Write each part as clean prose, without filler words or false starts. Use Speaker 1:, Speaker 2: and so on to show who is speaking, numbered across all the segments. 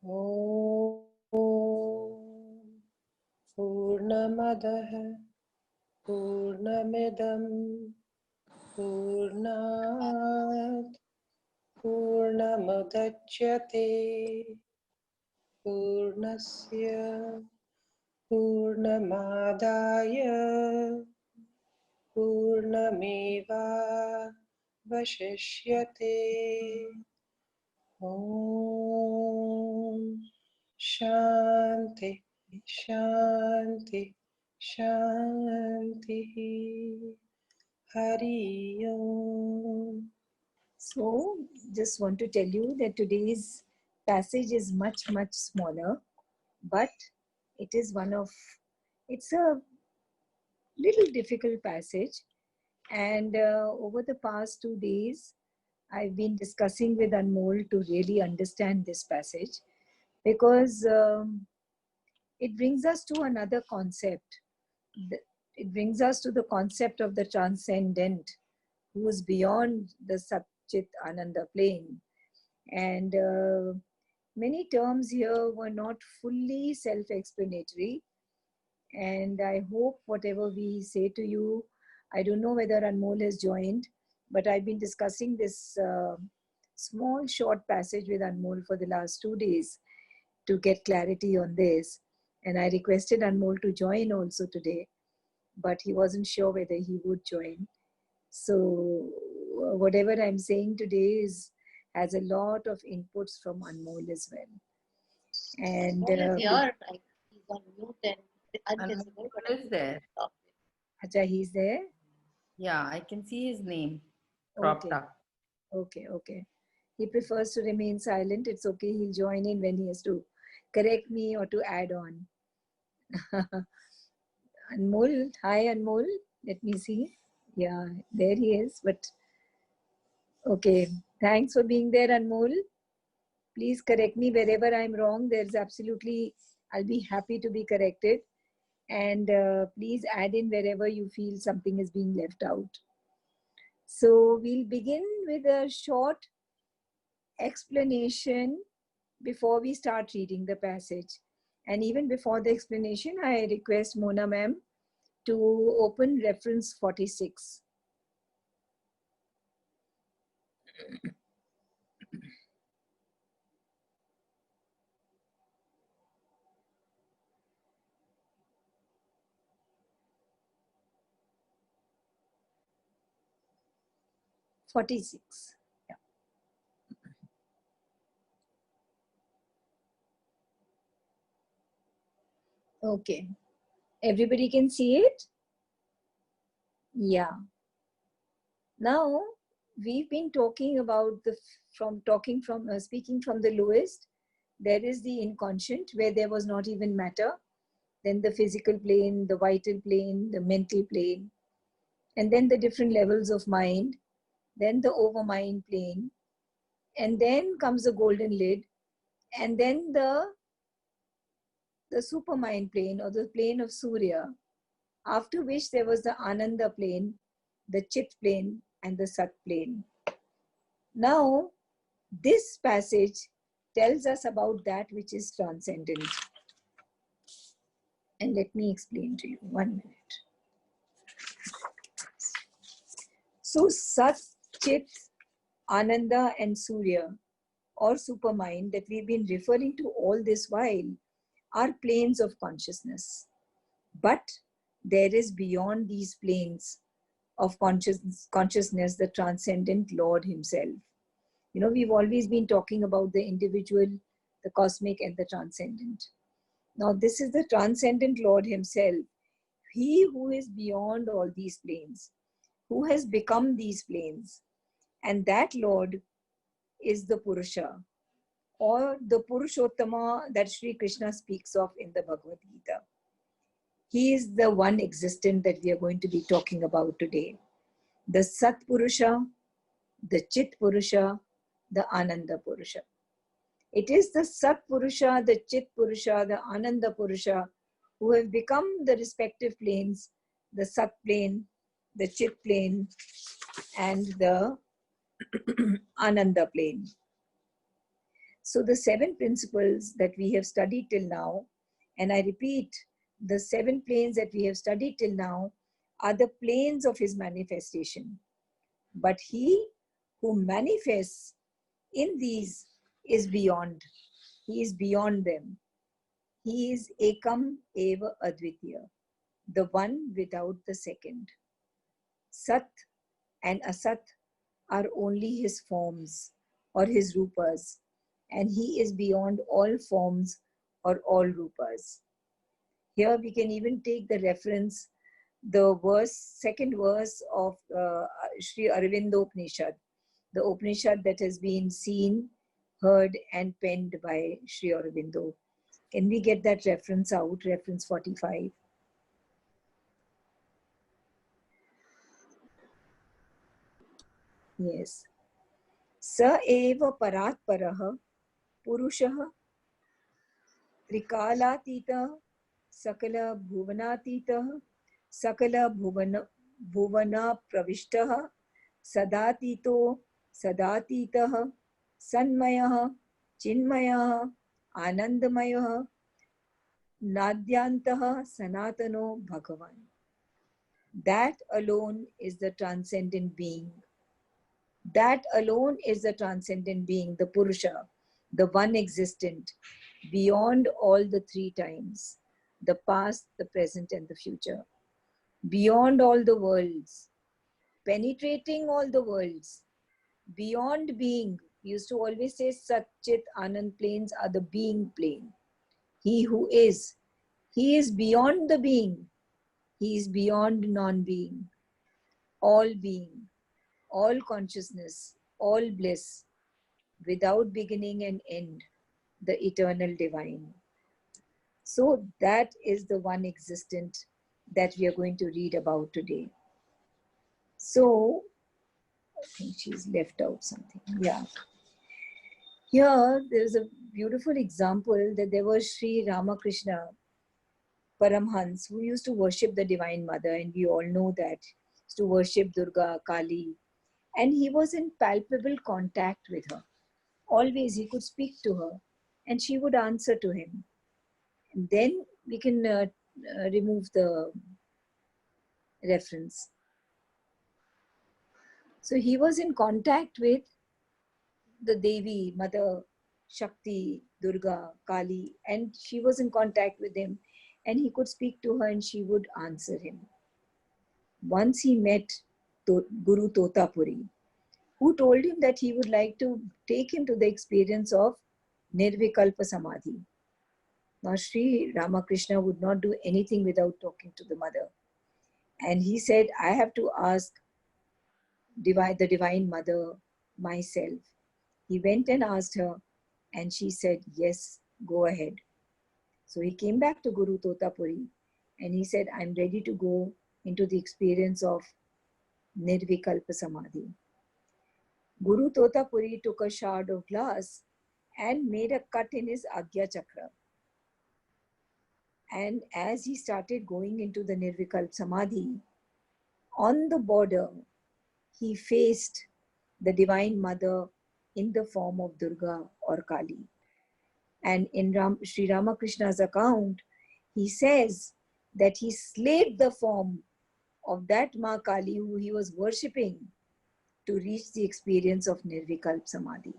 Speaker 1: ॐ पूर्णमदः पूर्णमिदं पूर्णात् पूर्णमुदच्यते पूर्णस्य पूर्णमादाय पूर्णमेवावशिष्यते। ॐ शान्ति शान्ति शान्तिः। Hari Om.
Speaker 2: So, just want to tell you that today's passage is much, much smaller, but it's a little difficult passage. And over the past 2 days, I've been discussing with Anmol to really understand this passage because it brings us to another concept. It brings us to the concept of the transcendent, who is beyond the Satchit Ananda plane. And many terms here were not fully self-explanatory. And I hope whatever we say to you, I don't know whether Anmol has joined, but I've been discussing this small short passage with Anmol for the last 2 days to get clarity on this. And I requested Anmol to join also today, but he wasn't sure whether he would join. So whatever I'm saying today has a lot of inputs from Anmol as well. And
Speaker 3: He's on mute and invisible.
Speaker 4: Anmol is there.
Speaker 2: Acha, he's there?
Speaker 4: Yeah, I can see his name propped
Speaker 2: Okay.
Speaker 4: up.
Speaker 2: Okay. He prefers to remain silent. It's okay. He'll join in when he has to correct me or to add on. Anmol, hi Anmol. Let me see. Yeah, there he is. But okay, thanks for being there, Anmol. Please correct me wherever I'm wrong. I'll be happy to be corrected. And please add in wherever you feel something is being left out. So we'll begin with a short explanation before we start reading the passage. And even before the explanation, I request Mona ma'am to open reference 46. Yeah. Okay. Everybody can see it? Yeah. Now, we've been talking about speaking from the lowest. There is the inconscient, where there was not even matter. Then the physical plane, the vital plane, the mental plane, and then the different levels of mind, then the overmind plane, and then comes the golden lid, and then the supermind plane or the plane of Surya, after which there was the Ananda plane, the Chit plane, and the Sat plane. Now, this passage tells us about that which is transcendent. And let me explain to you. 1 minute. So, Sat, Chit, Ananda, and Surya, or supermind, that we've been referring to all this while, are planes of consciousness. But there is beyond these planes of consciousness the transcendent Lord himself. You know, we've always been talking about the individual, the cosmic, and the transcendent. Now, this is the transcendent Lord himself, he who is beyond all these planes, who has become these planes. And that Lord is the Purusha, or the Purushottama that Sri Krishna speaks of in the Bhagavad Gita. He is the one existent that we are going to be talking about today. The Sat Purusha, the Chit Purusha, the Ananda Purusha. It is the Sat Purusha, the Chit Purusha, the Ananda Purusha who have become the respective planes, the Sat plane, the Chit plane, and the Ananda plane. So the 7 principles that we have studied till now, and I repeat, the 7 planes that we have studied till now are the planes of his manifestation. But he who manifests in these is beyond. He is beyond them. He is Ekam Eva Advitya, the one without the second. Sat and Asat are only his forms or his rupas, and he is beyond all forms or all rupas. Here we can even take the reference, the verse, second verse of Sri Aurobindo Upanishad, the Upanishad that has been seen, heard and penned by Sri Aurobindo. Can we get that reference out, reference 45? Yes. Sa eva parat paraha purushaha trikalatita sakala bhuvanatita sakala bhuvana pravishtaha sadatito sadatitah sanmayah chinmayah anandamayah nadyantah sanatano bhagavan. That alone is the transcendent being. That alone is the transcendent being, the Purusha, the one existent, beyond all the 3 times, the past, the present, and the future, beyond all the worlds, penetrating all the worlds, beyond being. We used to always say Sat Chit Anand planes are the being plane. He who is, he is beyond the being. He is beyond non-being, all being, all consciousness, all bliss, without beginning and end, the eternal divine. So that is the one existent that we are going to read about today. So I think she's left out something. Yeah. Here there is a beautiful example that there was Sri Ramakrishna Paramhans who used to worship the Divine Mother, and we all know that, to worship Durga, Kali, and he was in palpable contact with her. Always he could speak to her and she would answer to him. And then we can remove the reference. So he was in contact with the Devi, Mother, Shakti, Durga, Kali, and she was in contact with him, and he could speak to her and she would answer him. Once he met Guru Totapuri, who told him that he would like to take him to the experience of Nirvikalpa Samadhi. Now Sri Ramakrishna would not do anything without talking to the mother. And he said, I have to ask the Divine Mother myself. He went and asked her, and she said, yes, go ahead. So he came back to Guru Totapuri and he said, I'm ready to go into the experience of Nirvikalpa Samadhi. Guru Totapuri took a shard of glass and made a cut in his Agya Chakra. And as he started going into the Nirvikalpa Samadhi, on the border, he faced the Divine Mother in the form of Durga or Kali. And in Sri Ramakrishna's account, he says that he slayed the form of that Ma Kali who he was worshipping to reach the experience of Nirvikalpa Samadhi.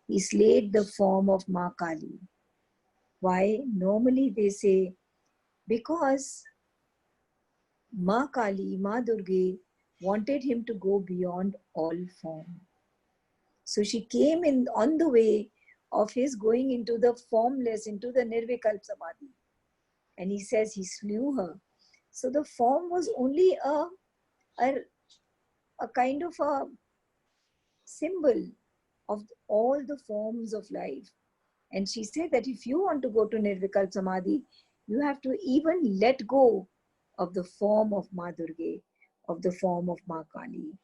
Speaker 2: He slayed the form of Ma Kali. Why? Normally they say, because Ma Kali, Ma Durga wanted him to go beyond all form. So she came in on the way of his going into the formless, into the Nirvikalpa Samadhi. And he says he slew her. So the form was only a kind of a symbol of all the forms of life. And she said that if you want to go to Nirvikalpa Samadhi, you have to even let go of the form of Ma Durga, of the form of Ma Kali.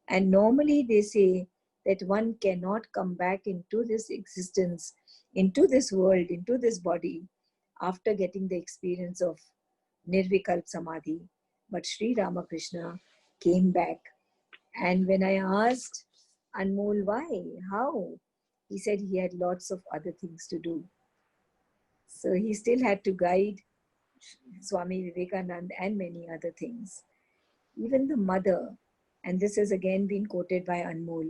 Speaker 2: And normally they say that one cannot come back into this existence, into this world, into this body, after getting the experience of Nirvikalpa Samadhi. But Sri Ramakrishna came back. And when I asked Anmol why, how, he said he had lots of other things to do. So he still had to guide Swami Vivekananda and many other things. Even the mother, and this has again been quoted by Anmol,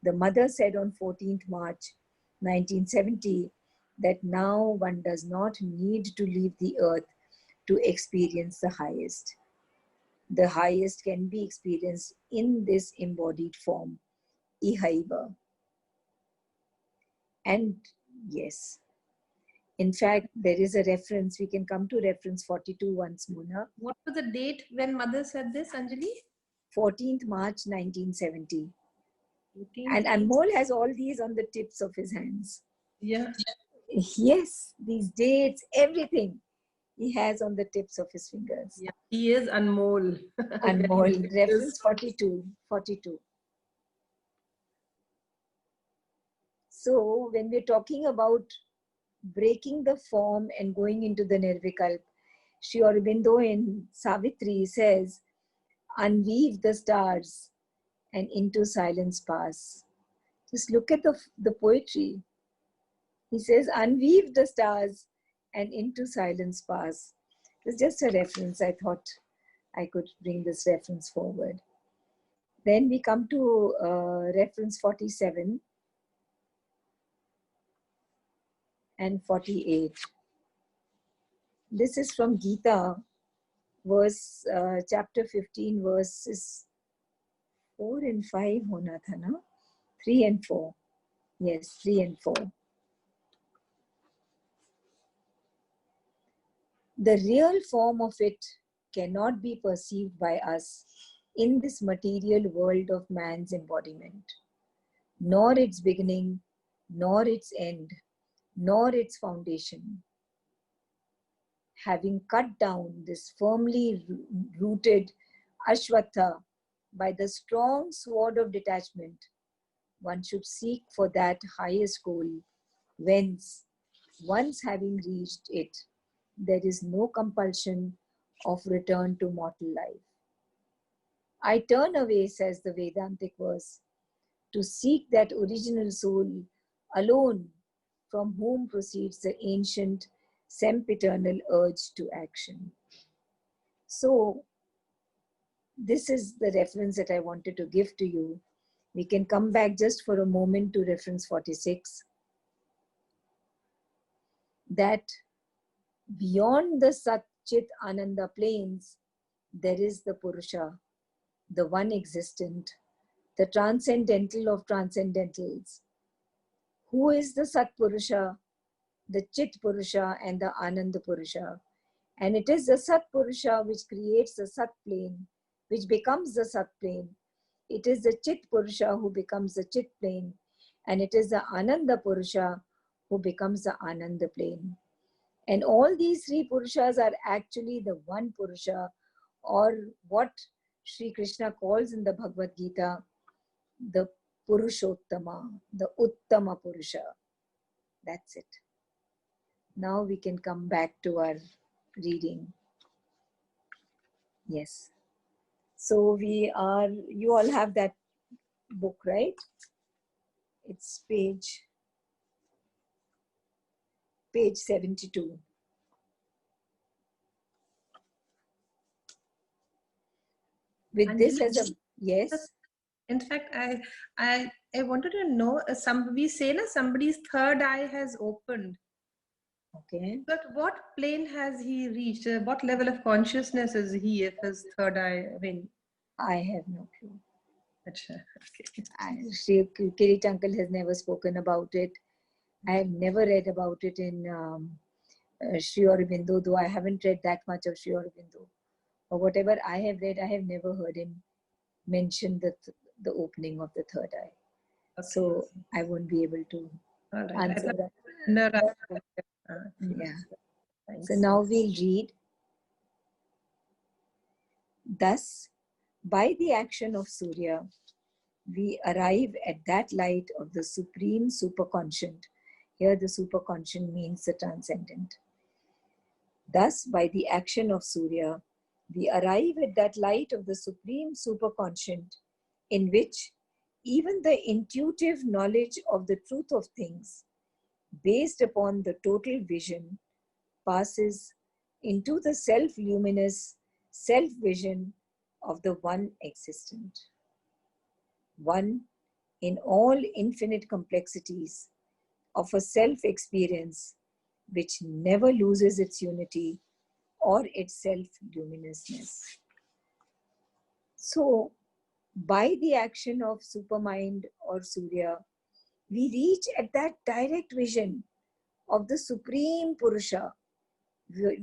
Speaker 2: the mother said on 14th March 1970 that now one does not need to leave the earth to experience the highest. The highest can be experienced in this embodied form, Ihaiva. And yes, in fact, there is a reference, we can come to reference 42 once, Mona.
Speaker 5: What was the date when mother said this, Anjali?
Speaker 2: 14th March 1970.
Speaker 5: 14th.
Speaker 2: And Anmol has all these on the tips of his hands.
Speaker 5: Yeah.
Speaker 2: Yes, these dates, everything he has on the tips of his fingers.
Speaker 5: Yeah. He is Anmol.
Speaker 2: Anmol, reference 42. So when we're talking about breaking the form and going into the Nirvikalp, Sri Aurobindo in Savitri says, unweave the stars and into silence pass. Just look at the poetry. He says, unweave the stars and into silence pass. It's just a reference. I thought I could bring this reference forward. Then we come to reference 47 and 48. This is from Gita, verse chapter 15, verses 4 and 5 hona tha na? 3 and 4. Yes, 3 and 4. The real form of it cannot be perceived by us in this material world of man's embodiment, nor its beginning, nor its end, nor its foundation. Having cut down this firmly rooted Ashwatha by the strong sword of detachment, one should seek for that highest goal, whence, once having reached it, there is no compulsion of return to mortal life. I turn away, says the Vedantic verse, to seek that original soul alone from whom proceeds the ancient sempiternal urge to action. So, this is the reference that I wanted to give to you. We can come back just for a moment to reference 46. That beyond the Sat Chit Ananda planes, there is the Purusha, the one existent, the transcendental of transcendentals. Who is the Sat Purusha, the Chit Purusha, and the Ananda Purusha? And it is the Sat Purusha which creates the Sat plane, which becomes the Sat plane. It is the Chit Purusha who becomes the Chit plane, and it is the Ananda Purusha who becomes the Ananda plane. And all these three Purushas are actually the one Purusha, or what Sri Krishna calls in the Bhagavad Gita, the Purushottama, the Uttama Purusha. That's it. Now we can come back to our reading. Yes. So you all have that book, right? It's page 72. With this as a, yes.
Speaker 5: In fact, I wanted to know, we say na somebody's third eye has opened.
Speaker 2: Okay.
Speaker 5: But what plane has he reached? What level of consciousness is he if his third eye,
Speaker 2: I have no clue.
Speaker 5: Okay.
Speaker 2: Sri Kirit uncle has never spoken about it. I have never read about it in Sri Aurobindo, though I haven't read that much of Sri Aurobindo. Or whatever I have read, I have never heard him mention the opening of the third eye. Okay. So I won't be able to answer that.
Speaker 5: No.
Speaker 2: Yeah. So now we'll read. Thus, by the action of Surya, we arrive at that light of the supreme superconscient. Here the superconscient means the transcendent. Thus, by the action of Surya, we arrive at that light of the supreme superconscient in which even the intuitive knowledge of the truth of things, based upon the total vision, passes into the self-luminous self-vision of the one existent. One in all infinite complexities of a self-experience which never loses its unity or its self-luminousness. So, by the action of Supermind or Surya, we reach at that direct vision of the Supreme Purusha,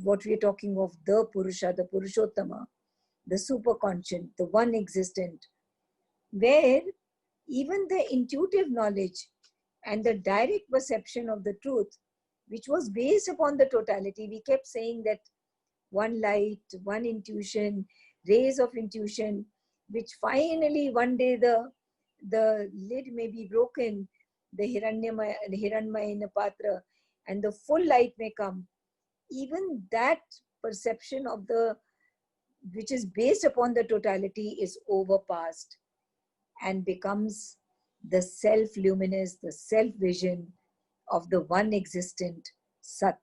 Speaker 2: what we are talking of, the Purusha, the Purushottama, the superconscient, the one existent, where even the intuitive knowledge and the direct perception of the truth, which was based upon the totality, we kept saying that one light, one intuition, rays of intuition, which finally one day the lid may be broken, the Hiranmaya Patra, and the full light may come. Even that perception of the, which is based upon the totality, is overpassed and becomes the self-luminous, the self-vision of the one existent Sat,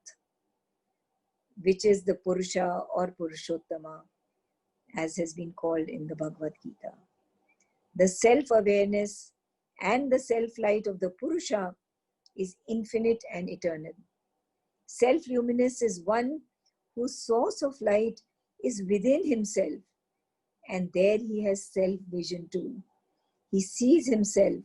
Speaker 2: which is the Purusha or Purushottama, as has been called in the Bhagavad Gita. The self-awareness and the self-light of the Purusha is infinite and eternal. Self-luminous is one whose source of light is within himself, and there he has self-vision too. He sees himself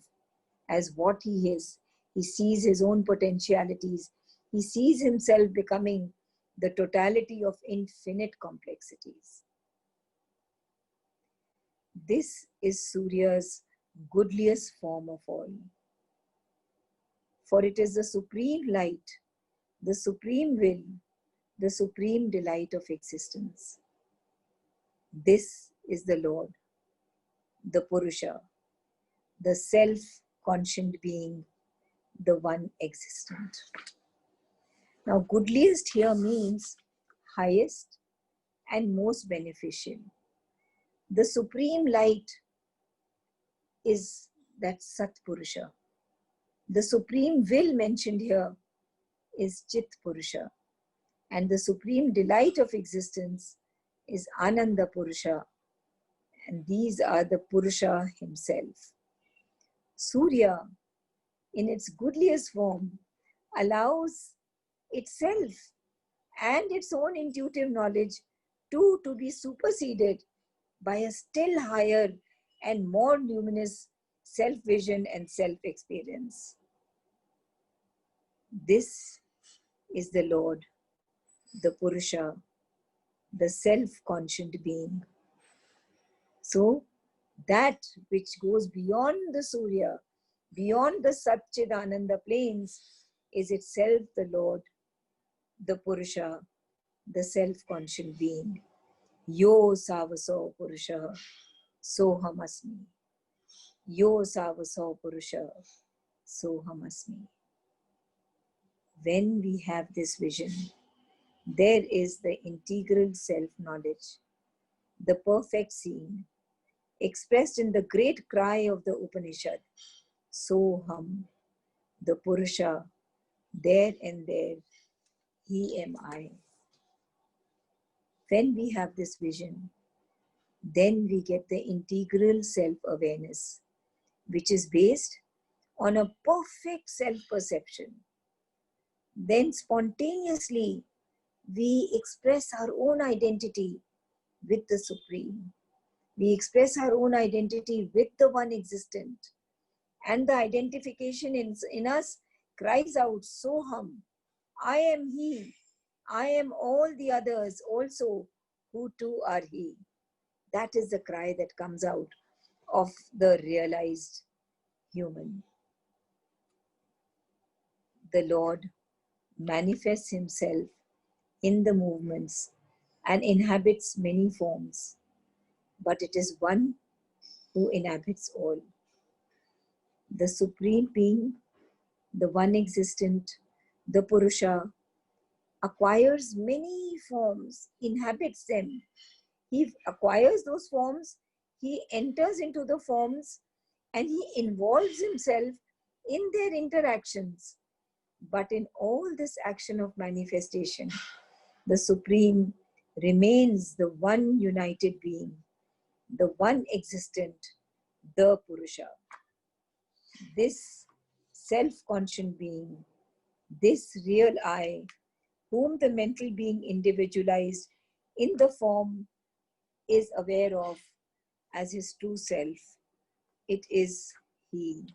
Speaker 2: as what he is. He sees his own potentialities. He sees himself becoming the totality of infinite complexities. This is Surya's goodliest form of all. For it is the supreme light, the supreme will, the supreme delight of existence. This is the Lord, the Purusha, the self-conscient being, the one existent. Now, goodliest here means highest and most beneficial. The supreme light is that Sat Purusha. The supreme will mentioned here is Chit Purusha. And the supreme delight of existence is Ananda Purusha. And these are the Purusha himself. Surya, in its goodliest form, allows itself and its own intuitive knowledge to be superseded by a still higher and more luminous self-vision and self-experience. This is the Lord, the Purusha, the self-conscient being. So that which goes beyond the Surya, beyond the Satchidananda planes, is itself the Lord, the Purusha, the self-conscious being. Yo Savaso Purusha, Sohamasmi. Yo Savaso Purusha, Sohamasmi. When we have this vision, there is the integral self-knowledge, the perfect seeing, expressed in the great cry of the Upanishad, Soham, the Purusha, there and there, he am I. When we have this vision, then we get the integral self-awareness, which is based on a perfect self-perception. Then spontaneously, we express our own identity with the Supreme. We express our own identity with the one existent. And the identification in us cries out, Soham, I am he. I am all the others also, who too are he. That is the cry that comes out of the realized human. The Lord manifests himself in the movements and inhabits many forms, but it is one who inhabits all. The Supreme Being, the one existent, the Purusha, acquires many forms, inhabits them. He acquires those forms, he enters into the forms, and he involves himself in their interactions. But in all this action of manifestation, the Supreme remains the one united being, the one existent, the Purusha. This self-conscious being, this real I, whom the mental being individualized in the form is aware of as his true self, it is he.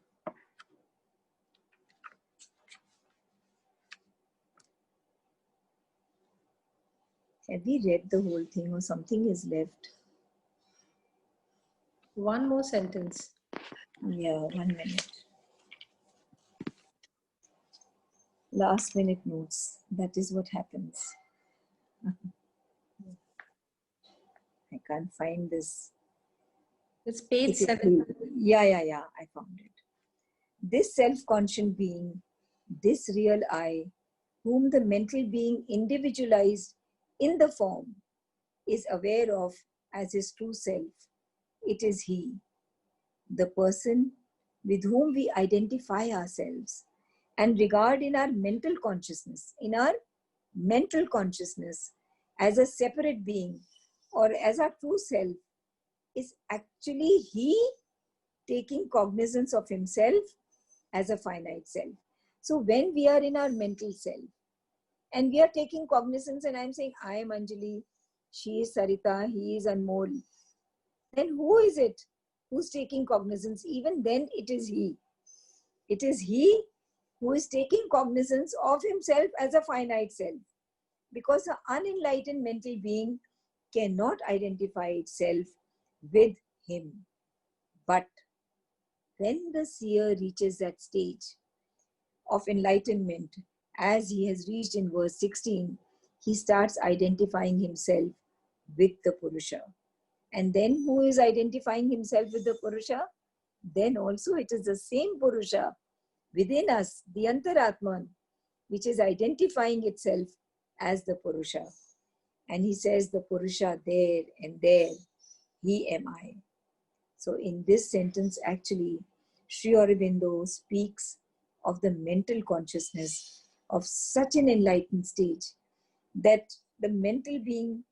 Speaker 2: Have we read the whole thing or something is left?
Speaker 5: One more sentence.
Speaker 2: Yeah, 1 minute. Last minute notes. That is what happens. I can't find this.
Speaker 5: It's page
Speaker 2: It is
Speaker 5: 7.
Speaker 2: Yeah, I found it. This self-conscious being, this real I, whom the mental being individualized in the form is aware of as his true self, it is he, the person with whom we identify ourselves and regard in our mental consciousness, as a separate being or as our true self, is actually he taking cognizance of himself as a finite self. So when we are in our mental self and we are taking cognizance, and I'm saying, I am Anjali, she is Sarita, he is Anmol, then who is it who's taking cognizance? Even then it is he. It is he who is taking cognizance of himself as a finite self, because the unenlightened mental being cannot identify itself with him. But when the seer reaches that stage of enlightenment, as he has reached in verse 16, he starts identifying himself with the Purusha. And then who is identifying himself with the Purusha? Then also it is the same Purusha within us, the Antaratman, which is identifying itself as the Purusha. And he says the Purusha there and there, he am I. So in this sentence, actually, Sri Aurobindo speaks of the mental consciousness of such an enlightened stage that the mental being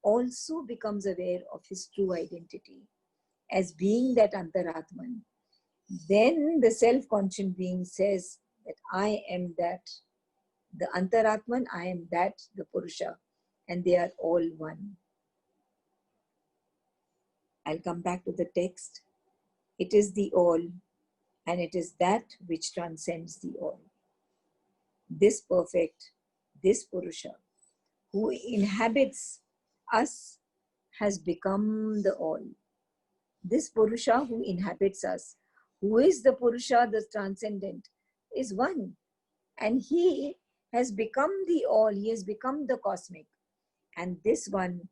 Speaker 2: also becomes aware of his true identity as being that Antaratman. Then the self-conscious being says that I am that, the Antaratman, I am that, the Purusha, and they are all one. I'll come back to the text. It is the all, and it is that which transcends the all. This perfect, this Purusha, who inhabits us, has become the all. This Purusha who inhabits us, who is the Purusha, the transcendent, is one. And he has become the all, he has become the cosmic. And this one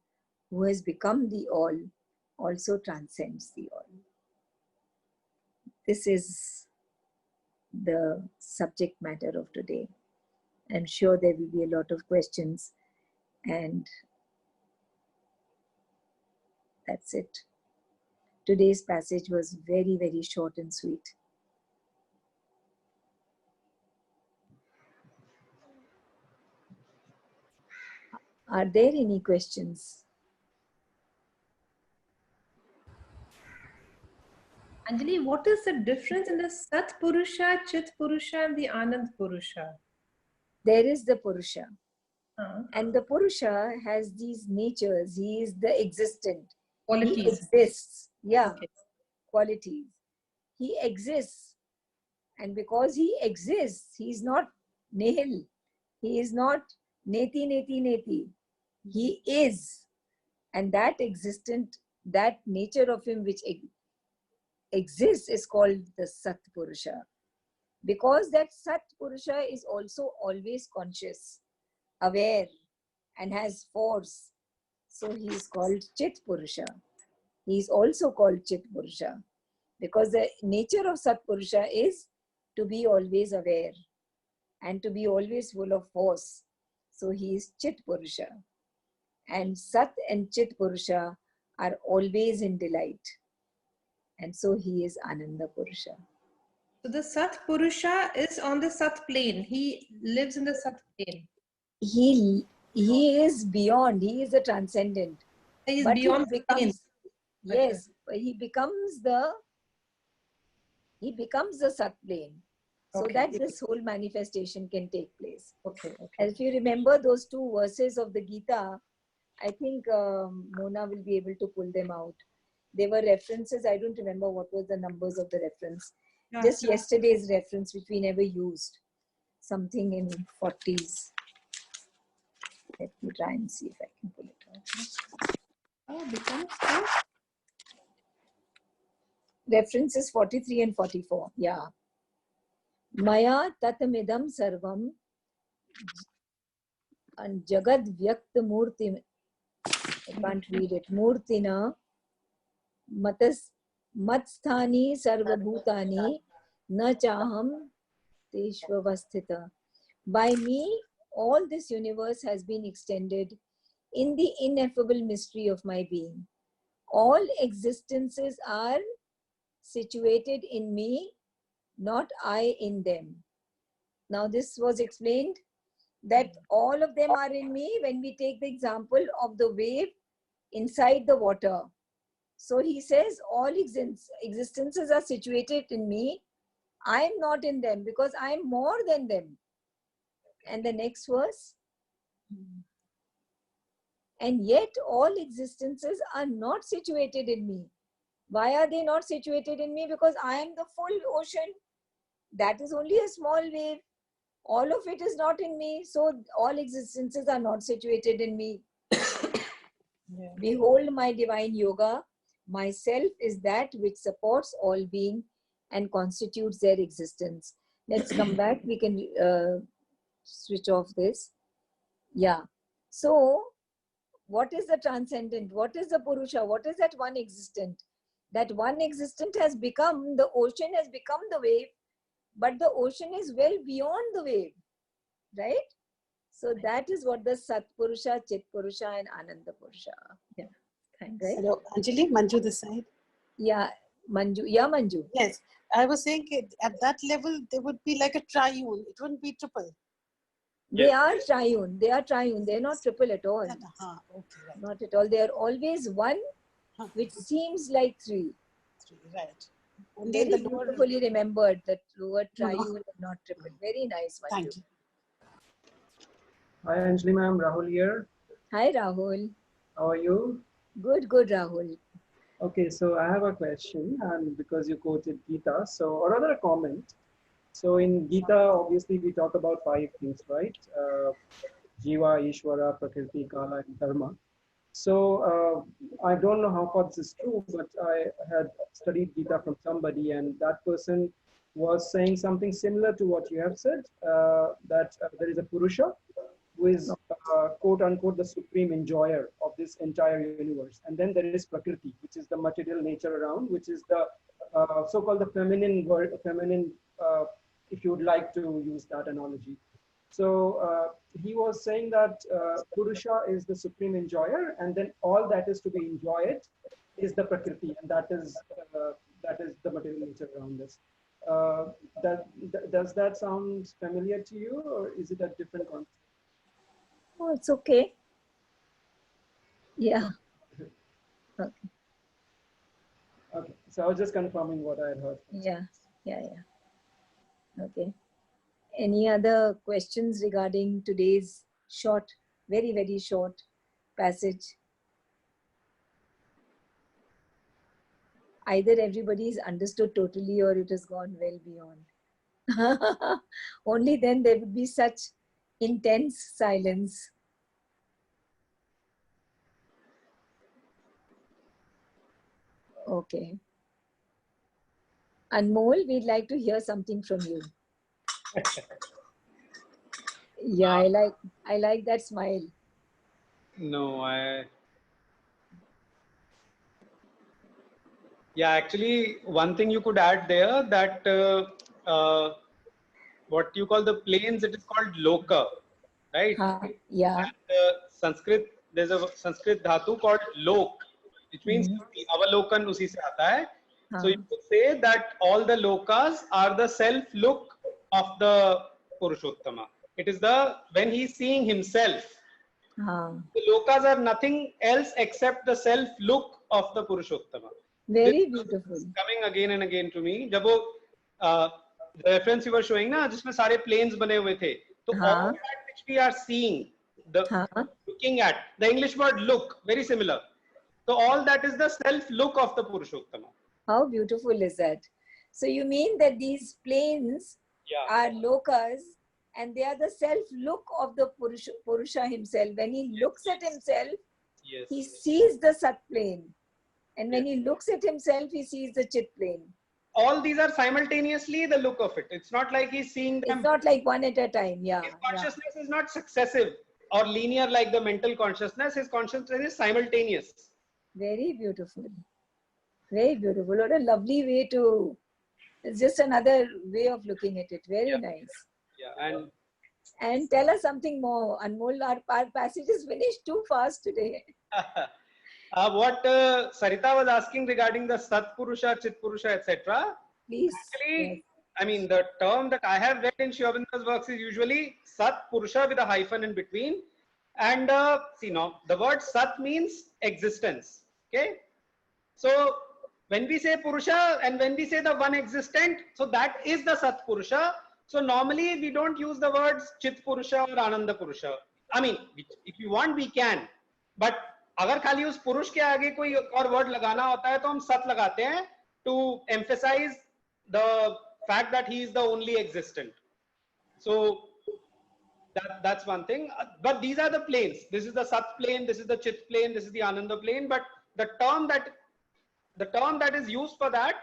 Speaker 2: who has become the all also transcends the all. This is the subject matter of today. I'm sure there will be a lot of questions, and that's it. Today's passage was very, very short and sweet. Are there any questions?
Speaker 5: Anjali, what is the difference in the Sat Purusha, Chit Purusha, and the Anand Purusha?
Speaker 2: There is the Purusha.
Speaker 5: Uh,
Speaker 2: And the Purusha has these natures. He is the existent.
Speaker 5: Qualities.
Speaker 2: He exists. Yeah,
Speaker 5: Okay.
Speaker 2: qualities. He exists. And because he exists, he is not nihil. He is not neti, neti, neti. He is. And that existent, that nature of him which exists is called the Sat Purusha. Because that Sat Purusha is also always conscious, aware, and has force. So he is called Chit Purusha. He is also called Chit Purusha. Because the nature of Sat Purusha is to be always aware and to be always full of force. So he is Chit Purusha. And Sat and Chit Purusha are always in delight. and so he is Ananda Purusha.
Speaker 5: So the Sat Purusha is on the Sat plane. He lives in the Sat plane.
Speaker 2: He is beyond. He is the transcendent.
Speaker 5: He is
Speaker 2: But
Speaker 5: beyond
Speaker 2: he
Speaker 5: the plane.
Speaker 2: becomes, yes, he becomes the Sat plane, so
Speaker 5: Okay.
Speaker 2: that this whole manifestation can take place.
Speaker 5: Okay. Okay.
Speaker 2: And if you remember those two verses of the Gita, I think Mona will be able to pull them out. They were references. I don't remember what was the numbers of the reference.
Speaker 5: Yeah.
Speaker 2: Just yesterday's reference, which we never used. Something in 40s. Let me try and see if I can pull it out.
Speaker 5: Oh, becomes good.
Speaker 2: References 43 and 44. Yeah. Maya tatamidam sarvam and jagad vyakt murti. I can't read it. Murtina matsthani sarvabhutani na chaham teshvavasthita. By me, all this universe has been extended in the ineffable mystery of my being. All existences are situated in me, not I in them. Now, this was explained that all of them are in me when we take the example of the wave inside the water. So he says all existences are situated in me. I am not in them because I am more than them. And the next verse. And yet all existences are not situated in me. Why are they not situated in me? Because I am the full ocean. That is only a small wave. All of it is not in me. So all existences are not situated in me.
Speaker 1: Yeah.
Speaker 2: Behold my divine yoga. Myself is that which supports all being and constitutes their existence. Let's come back. We can switch off this. Yeah. So what is the transcendent? What is the Purusha? What is that one existent? That one existent has become, the ocean has become the wave, but the ocean is well beyond the wave, right? So that is what the Sat Purusha, Chit Purusha and Ananda Purusha are.
Speaker 5: Yeah. Thanks.
Speaker 2: Right?
Speaker 6: Hello, Anjali, Manju this side.
Speaker 2: Yeah, Manju. Yeah, Manju.
Speaker 6: Yes, I was saying at that level, they would be like a triune. It wouldn't be triple.
Speaker 2: They are triune. They are triune. They're not triple at all.
Speaker 6: Okay, right.
Speaker 2: Not at all. They are always one, which seems like three.
Speaker 6: Right. Only
Speaker 2: Very
Speaker 6: in the lower.
Speaker 2: beautifully remembered that word triune and not triple. Very nice, Manju.
Speaker 6: Thank you.
Speaker 7: Hi Anjali ma'am, Rahul here.
Speaker 2: Hi, Rahul.
Speaker 7: How are you?
Speaker 2: Good, good, Rahul.
Speaker 7: Okay, so I have a question, and because you quoted Gita, so or rather a comment. So in Gita, obviously we talk about 5 things, right? Jiva, Ishvara, Prakriti, Kala, and Dharma. So I don't know how far this is true, but I had studied Gita from somebody, and that person was saying something similar to what you have said, that there is a Purusha who is quote unquote the supreme enjoyer of this entire universe. And then there is Prakriti, which is the material nature around, which is the so-called the feminine word, if you would like to use that analogy. So he was saying that Purusha is the supreme enjoyer, and then all that is to be enjoyed is the Prakriti, and that is the material nature around this. Does that sound familiar to you, or is it a different concept?
Speaker 2: Oh, it's okay. Yeah. Okay.
Speaker 7: Okay, so I was just confirming what I had heard.
Speaker 2: Yeah. Okay. Any other questions regarding today's short, very, very short passage? Either everybody's understood totally or it has gone well beyond. Only then there would be such intense silence. Okay. Anmol, we'd like to hear something from you. Yeah, I like that smile.
Speaker 8: No, yeah, actually, one thing you could add there that what you call the planes, it is called loka, right?
Speaker 2: Yeah.
Speaker 8: And Sanskrit, there's a Sanskrit dhatu called lok, which means avalokan usi se aata hai. So you could say that all the lokas are the self look of the Purushottama. It is the when he's seeing himself.
Speaker 2: हाँ.
Speaker 8: The lokas are nothing else except the self look of the Purushottama.
Speaker 2: Very
Speaker 8: This
Speaker 2: beautiful.
Speaker 8: is coming again and again to me. जब वो the reference you were showing ना, जिसमें सारे planes बने हुए थे, तो all that which we are seeing, the
Speaker 2: हाँ.
Speaker 8: looking at, the English word look, very similar. So all that is the self look of the Purushottama.
Speaker 2: How beautiful is that? So you mean that these planes are lokas and they are the self look of the Purusha himself. When he looks at himself,
Speaker 8: Yes.
Speaker 2: he sees the Sat plane. And when he looks at himself, he sees the Chit plane.
Speaker 8: All these are simultaneously the look of it. It's not like he's seeing them.
Speaker 2: It's not like one at a time. Yeah.
Speaker 8: His consciousness is not successive or linear like the mental consciousness. His consciousness is simultaneous.
Speaker 2: Very beautiful. Very beautiful. What a lovely way to, it's just another way of looking at it. Very nice.
Speaker 8: Yeah,
Speaker 2: And tell us something more. Anmol, our passage is finished too fast today.
Speaker 8: what Sarita was asking regarding the Sat Purusha, Chit Purusha, etc.
Speaker 2: Please.
Speaker 8: Actually, I mean, the term that I have read in Sri Aurobindo's works is usually Sat Purusha with a hyphen in between. And see now, the word Sat means existence. Okay. So when we say Purusha and when we say the one existent, so that is the Sat Purusha. So normally we don't use the words Chit Purusha or Ananda Purusha. I mean, if you want, we can. But अगर खाली उस पुरुष के आगे कोई और word लगाना होता है तो हम सत लगाते हैं to emphasize the fact that he is the only existent. So that's one thing. But these are the planes. This is the Sat plane, this is the Chit plane, this is the Ananda plane. But the term that is used for that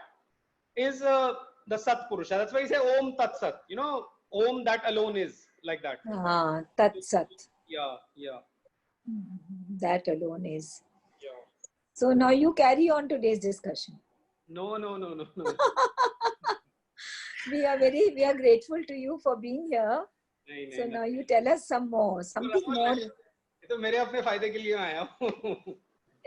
Speaker 8: is the Sat Purusha. That's why you say Om Tat Sat. You know, Om, that alone is like that.
Speaker 2: Tat Sat.
Speaker 8: Yeah.
Speaker 2: That alone is.
Speaker 8: Yeah.
Speaker 2: So now you carry on today's discussion.
Speaker 8: No.
Speaker 2: We are grateful to you for being here.
Speaker 8: नहीं,
Speaker 2: So
Speaker 8: नहीं,
Speaker 2: now you tell us something more
Speaker 8: ये तो मेरे अपने फायदे के लिए आया हूँ.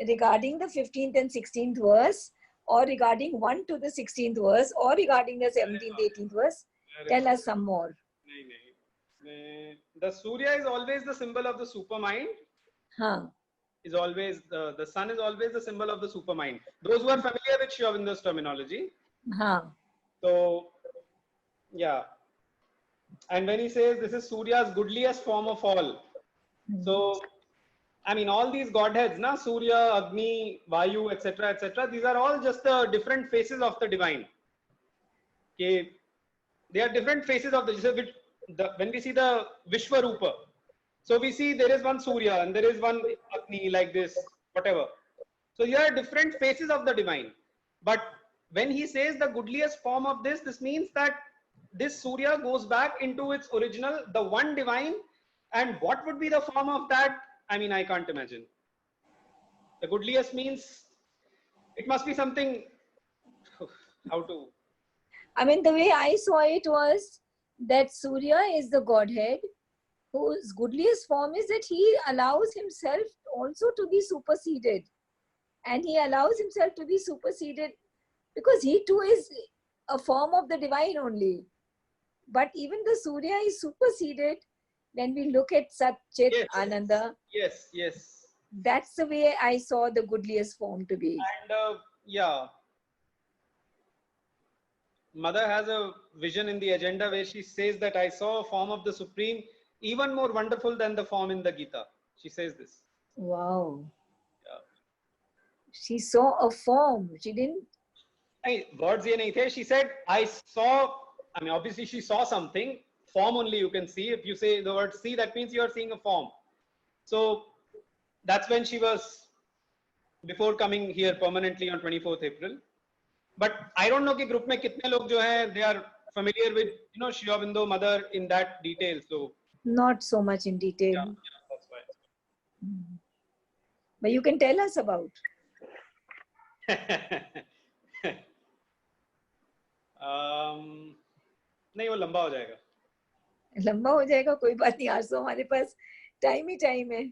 Speaker 2: regarding the 15th and 16th verse, or regarding 1 to the 16th verse, or regarding the 17th, 18th verse. Tell us some more.
Speaker 8: नहीं. The Surya is always the symbol of the supermind.
Speaker 2: Huh.
Speaker 8: Is always the sun is always the symbol of the supermind. Those who are familiar with Sri Aurobindo's terminology.
Speaker 2: Huh.
Speaker 8: So, yeah. And when he says this is Surya's goodliest form of all. So, I mean, all these godheads, na, Surya, Agni, Vayu, etc., these are all just the different faces of the divine. Okay. They are different faces of when we see the Vishwarupa. So we see there is one Surya and there is one Agni like this, whatever. So here are different faces of the divine. But when he says the goodliest form of this means that this Surya goes back into its original, the one divine. And what would be the form of that? I mean, I can't imagine. The goodliest means it must be something, how to?
Speaker 2: I mean, the way I saw it was that Surya is the Godhead, whose goodliest form is that he allows himself also to be superseded. And he allows himself to be superseded because he too is a form of the divine only. But even the Surya is superseded when we look at Sat, Chit, Ananda.
Speaker 8: Yes.
Speaker 2: That's the way I saw the goodliest form to be.
Speaker 8: And yeah. Mother has a vision in the agenda where she says that I saw a form of the Supreme even more wonderful than the form in the Gita. She says this.
Speaker 2: Wow.
Speaker 8: Yeah.
Speaker 2: She saw a form. She didn't.
Speaker 8: Words ye nahi the. She said, I saw, I mean, obviously she saw something. Form only you can see. If you say the word see, that means you are seeing a form. So that's when she was, before coming here permanently on 24th April. But I don't know कि group में कितने लोग जो हैं, they are familiar with, you know, Sri Aurobindo Mother in that detail. So
Speaker 2: not so much in detail.
Speaker 8: Yeah, that's why.
Speaker 2: But you can tell us about.
Speaker 8: नहीं वो लंबा हो जाएगा.
Speaker 2: लंबा हो जाएगा कोई बात नहीं, आज तो हमारे पास टाइम ही टाइम है.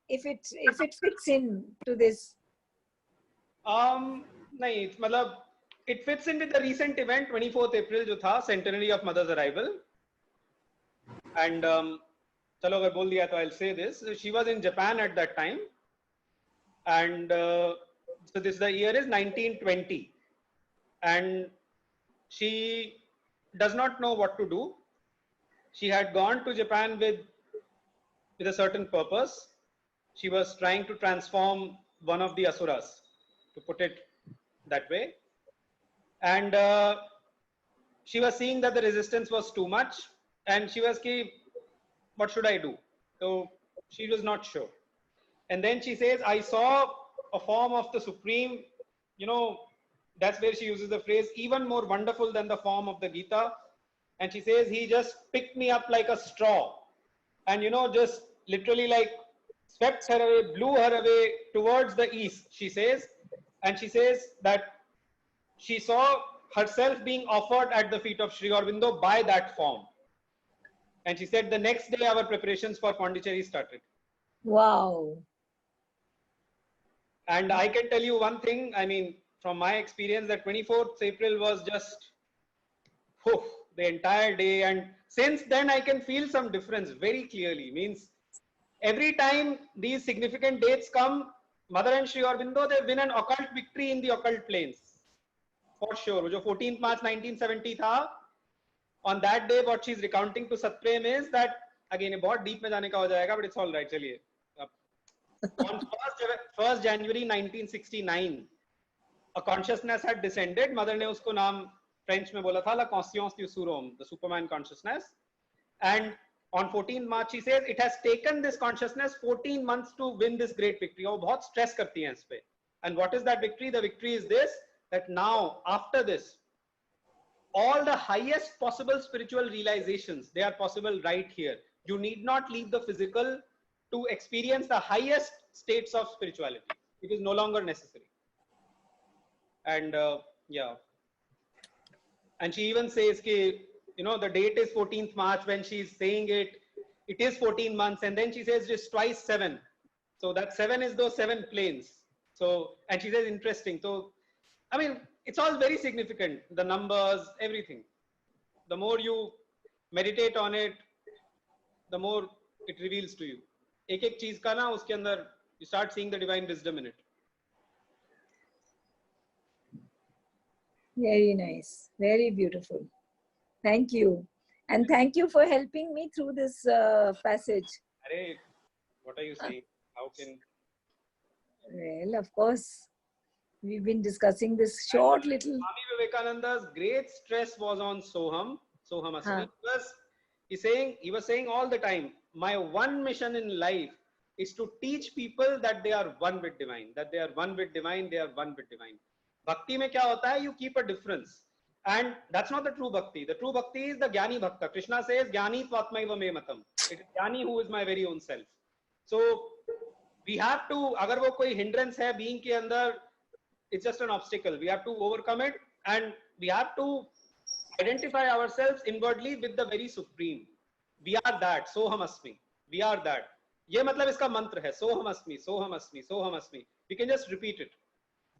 Speaker 2: If it fits in to this.
Speaker 8: नहीं मतलब it fits in with the recent event 24th April जो था centenary of mother's arrival. And चलो अगर बोल दिया तो I'll say this. She was in Japan at that time, and so this the year is 1920, and she does not know what to do. She had gone to Japan with a certain purpose. She was trying to transform one of the asuras, to put it that way. And she was seeing that the resistance was too much, and she was ki, what should I do? So she was not sure. And then she says, I saw a form of the Supreme, you know, that's where she uses the phrase, even more wonderful than the form of the Gita. And she says, he just picked me up like a straw and, you know, just literally like swept her away, blew her away towards the east, she says. And she says that she saw herself being offered at the feet of Sri Aurobindo by that form. And she said the next day our preparations for Pondicherry started.
Speaker 2: Wow.
Speaker 8: And I can tell you one thing, I mean, from my experience, that 24th April was just the entire day. And since then, I can feel some difference very clearly. Means every time these significant dates come, Mother and Sri Aurobindo, they win an occult victory in the occult planes. For sure. जो 14th March 1970 था, on that day, what she's recounting to Satprem is that, again, ये बहुत deep में जाने का हो जाएगा, but it's all right. चलिए. On 1st January 1969, a consciousness had descended. Mother ने उसको नाम French में बोला था, la conscience du surhomme, the Superman consciousness. And on 14th March, she says, it has taken this consciousness 14 months to win this great victory. वो बहुत stress करती हैं इस पे. And what is that victory? The victory is this, that now, after this, all the highest possible spiritual realizations, they are possible right here. You need not leave the physical to experience the highest states of spirituality. It is no longer necessary. And yeah. And she even says, ki, you know, the date is 14th March when she's saying it. It is 14 months. And then she says just twice 7. So that 7 is those 7 planes. So, and she says interesting. So, I mean, it's all very significant. The numbers, everything. The more you meditate on it, the more it reveals to you. एक एक चीज का ना उसके अंदर you start seeing the divine wisdom in it.
Speaker 2: Very nice. Very beautiful. Thank you. And thank you for helping me through this passage.
Speaker 8: Arey, what are you saying? How can...
Speaker 2: Well, of course, we've been discussing this short little...
Speaker 8: Swami Vivekananda's great stress was on Soham Asmi. He was saying all the time, my one mission in life is to teach people that they are one with divine, that they are one with divine, they are one with divine. Bhakti mein kya hota hai? You keep a difference. And that's not the true bhakti. The true bhakti is the Jnani Bhakta. Krishna says, Jnani Twatmaiva me matam. It is Jnani who is my very own self. So we have to, agar wo koi hindrance hai being ke andar, it's just an obstacle. We have to overcome it, and we have to identify ourselves inwardly with the very supreme. We are that. Soham Asmi. We are that. ये मतलब इसका मंत्र है. Soham Asmi, Soham Asmi, Soham Asmi. We can just repeat it.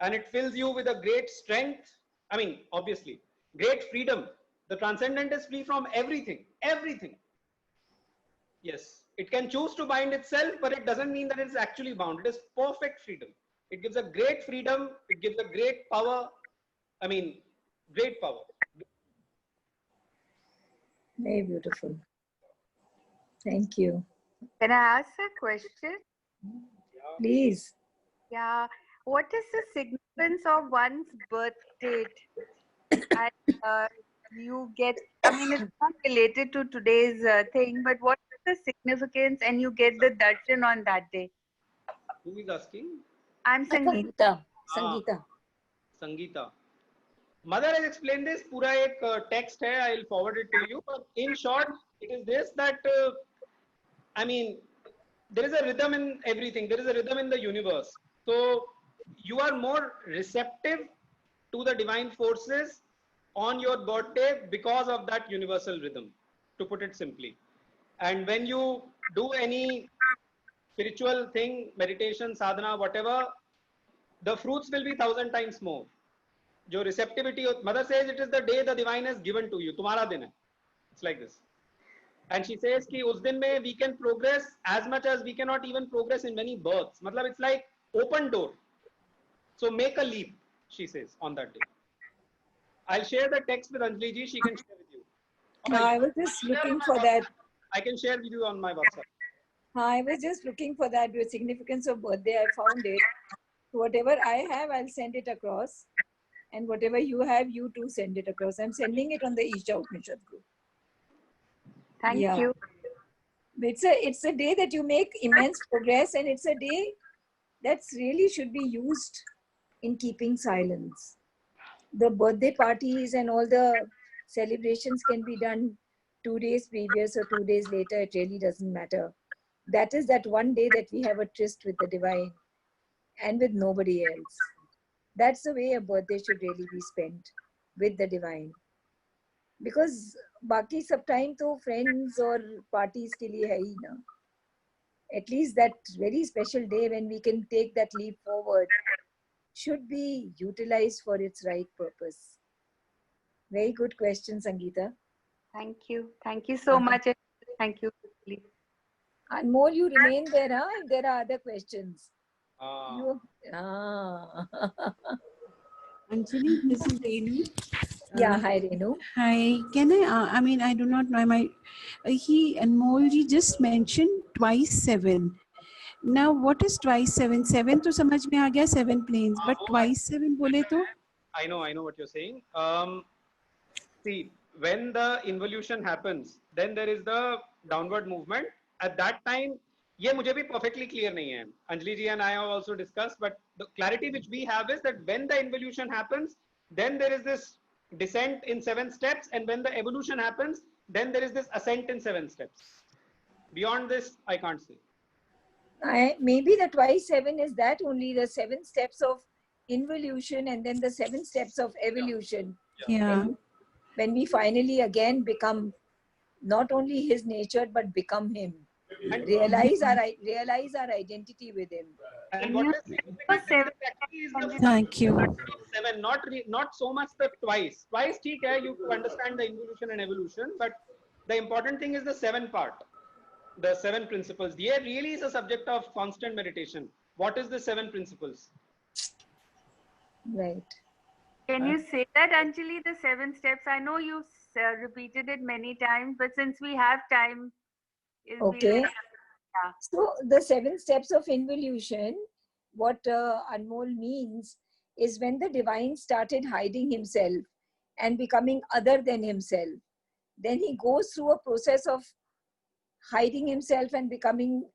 Speaker 8: And it fills you with a great strength. I mean, obviously, great freedom. The transcendent is free from everything. Everything. Yes. It can choose to bind itself, but it doesn't mean that it's actually bound. It is perfect freedom. It gives a great freedom. It gives a great power. I mean, great power.
Speaker 2: Very beautiful. Thank you.
Speaker 9: Can I ask a question?
Speaker 2: Please.
Speaker 9: Yeah. What is the significance of one's birth date? And you get, I mean, it's not related to today's thing, but what is the significance and you get the darshan on that day?
Speaker 8: Who is asking?
Speaker 9: I'm Sangeeta.
Speaker 2: Sangeeta. Sangeeta.
Speaker 8: Sangeeta. Mother has explained this. Pura ek text hai. I'll forward it to you. But in short, it is this that, I mean, there is a rhythm in everything. There is a rhythm in the universe. So you are more receptive to the divine forces on your birthday because of that universal rhythm, to put it simply. And when you do any spiritual thing, meditation, sadhana, whatever, the fruits will be 1,000 times more. जो receptivity, mother says it is the day the divine is given to you, तुम्हारा दिन है. It's like this. And she says कि उस दिन में we can progress as much as we cannot even progress in many births. मतलब it's like open door. So make a leap, she says on that day. I'll share the text with Anjali ji. She can share with you.
Speaker 2: I was just looking for that.
Speaker 8: I can share with you on my WhatsApp.
Speaker 2: I was just looking for that with significance of birthday. I found it. Whatever I have, I'll send it across. And whatever you have, you too send it across. I'm sending it on the Isha Upanishad group.
Speaker 9: Thank
Speaker 2: Yeah.
Speaker 9: you.
Speaker 2: It's a day that you make immense progress, and it's a day that's really should be used in keeping silence. The birthday parties and all the celebrations can be done 2 days previous or 2 days later. It really doesn't matter. That is that one day that we have a tryst with the divine and with nobody else. That's the way a birthday should really be spent, with the divine. Because बाकी सब time तो friends और parties के लिए है ही ना. At least that very special day when we can take that leap forward should be utilized for its right purpose. Very good question, Sangeeta.
Speaker 9: Thank you. Thank you so much. Thank you.
Speaker 2: And more you remain there, huh? If there are other questions.
Speaker 10: Anjali, this is Renu.
Speaker 2: Yeah, hi Renu.
Speaker 10: Hi, can I mean, I do not know, Anmolji just mentioned twice 7. Now, what is twice 7? 7 to samajh mein aa gaya, 7 planes, but twice 7 bole to?
Speaker 8: I know what you're saying. See, when the involution happens, then there is the downward movement. At that time, ये मुझे भी perfectly clear नहीं है. Anjali ji and I have also discussed, but the clarity which we have is that when the involution happens, then there is this descent in 7 steps, and when the evolution happens, then there is this ascent in 7 steps. Beyond this, I can't say.
Speaker 2: Maybe the twice 7 is that only the 7 steps of involution and then the 7 steps of evolution.
Speaker 10: Yeah.
Speaker 2: When we finally again become not only his nature but become him. And realize our identity with him.
Speaker 8: And what is significant is the
Speaker 10: Thank you.
Speaker 8: 7, not so much the twice. Twice, ठीक है, you understand the involution and evolution, but the important thing is the 7 part, the 7 principles. Here really is a subject of constant meditation. What is the 7 principles?
Speaker 2: Right.
Speaker 9: Can you say that, Anjali, the 7 steps? I know you repeated it many times, but since we have time,
Speaker 2: okay. So the 7 steps of involution, what Anmol means is when the divine started hiding himself and becoming other than himself, then he goes through a process of hiding himself and becoming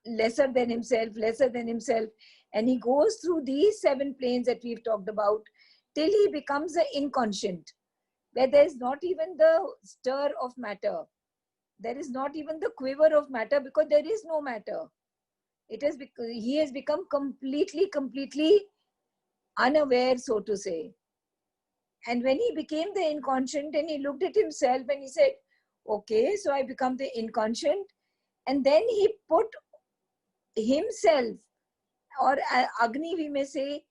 Speaker 2: lesser than himself, and he goes through these 7 planes that we've talked about till he becomes the inconscient, where there is not even the stir of matter. There is not even the quiver of matter, because there is no matter. It is because he has become completely unaware, so to say. And when he became the inconscient and he looked at himself and he said, okay, so I become the inconscient. And then he put himself, or Agni we may say,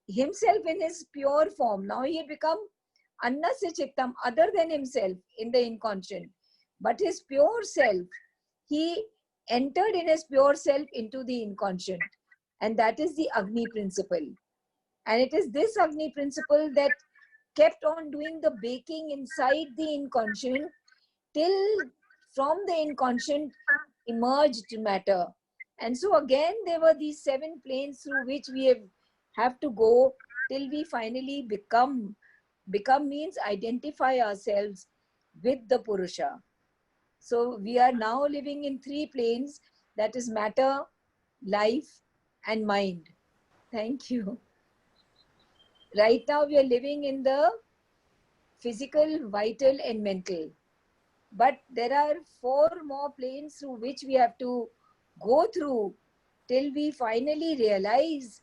Speaker 2: himself in his pure form. Now he had become Annasya Chittam, other than himself in the inconscient. But his pure self, he entered in his pure self into the inconscient. And that is the Agni principle. And it is this Agni principle that kept on doing the baking inside the inconscient till from the inconscient emerged matter. And so again, there were these 7 planes through which we have to go till we finally become means identify ourselves with the Purusha. So we are now living in 3 planes, that is matter, life and mind. Thank you. Right now we are living in the physical, vital and mental. But there are 4 more planes through which we have to go through till we finally realize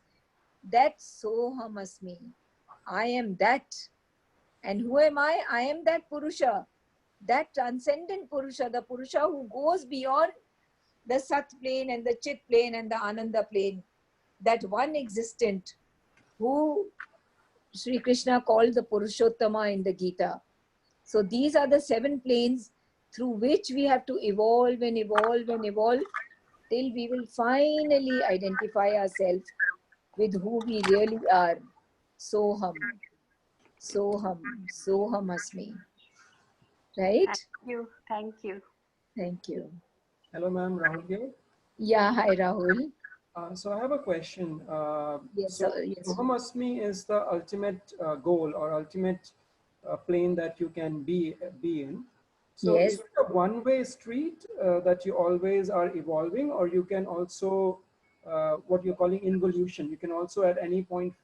Speaker 2: that Soham Asmi. I am that. And who am I? I am that Purusha, that transcendent Purusha, the Purusha who goes beyond the Sat plane and the Chit plane and the Ananda plane, that one existent who Sri Krishna called the Purushottama in the Gita. So these are the 7 planes through which we have to evolve and evolve and evolve till we will finally identify ourselves with who we really are. Soham, Soham, Soham Asmi. Right?
Speaker 9: Thank you. Thank you.
Speaker 2: Thank you.
Speaker 7: Hello, ma'am. Rahul here.
Speaker 2: Yeah, hi Rahul.
Speaker 7: So I have a question.
Speaker 2: Yes,
Speaker 7: So
Speaker 2: yes.
Speaker 7: Soham Asmi is the ultimate goal or ultimate plane that you can be in. So
Speaker 2: Yes.
Speaker 7: is it a one-way street that you always are evolving, or you can also what you're calling involution? You can also at any point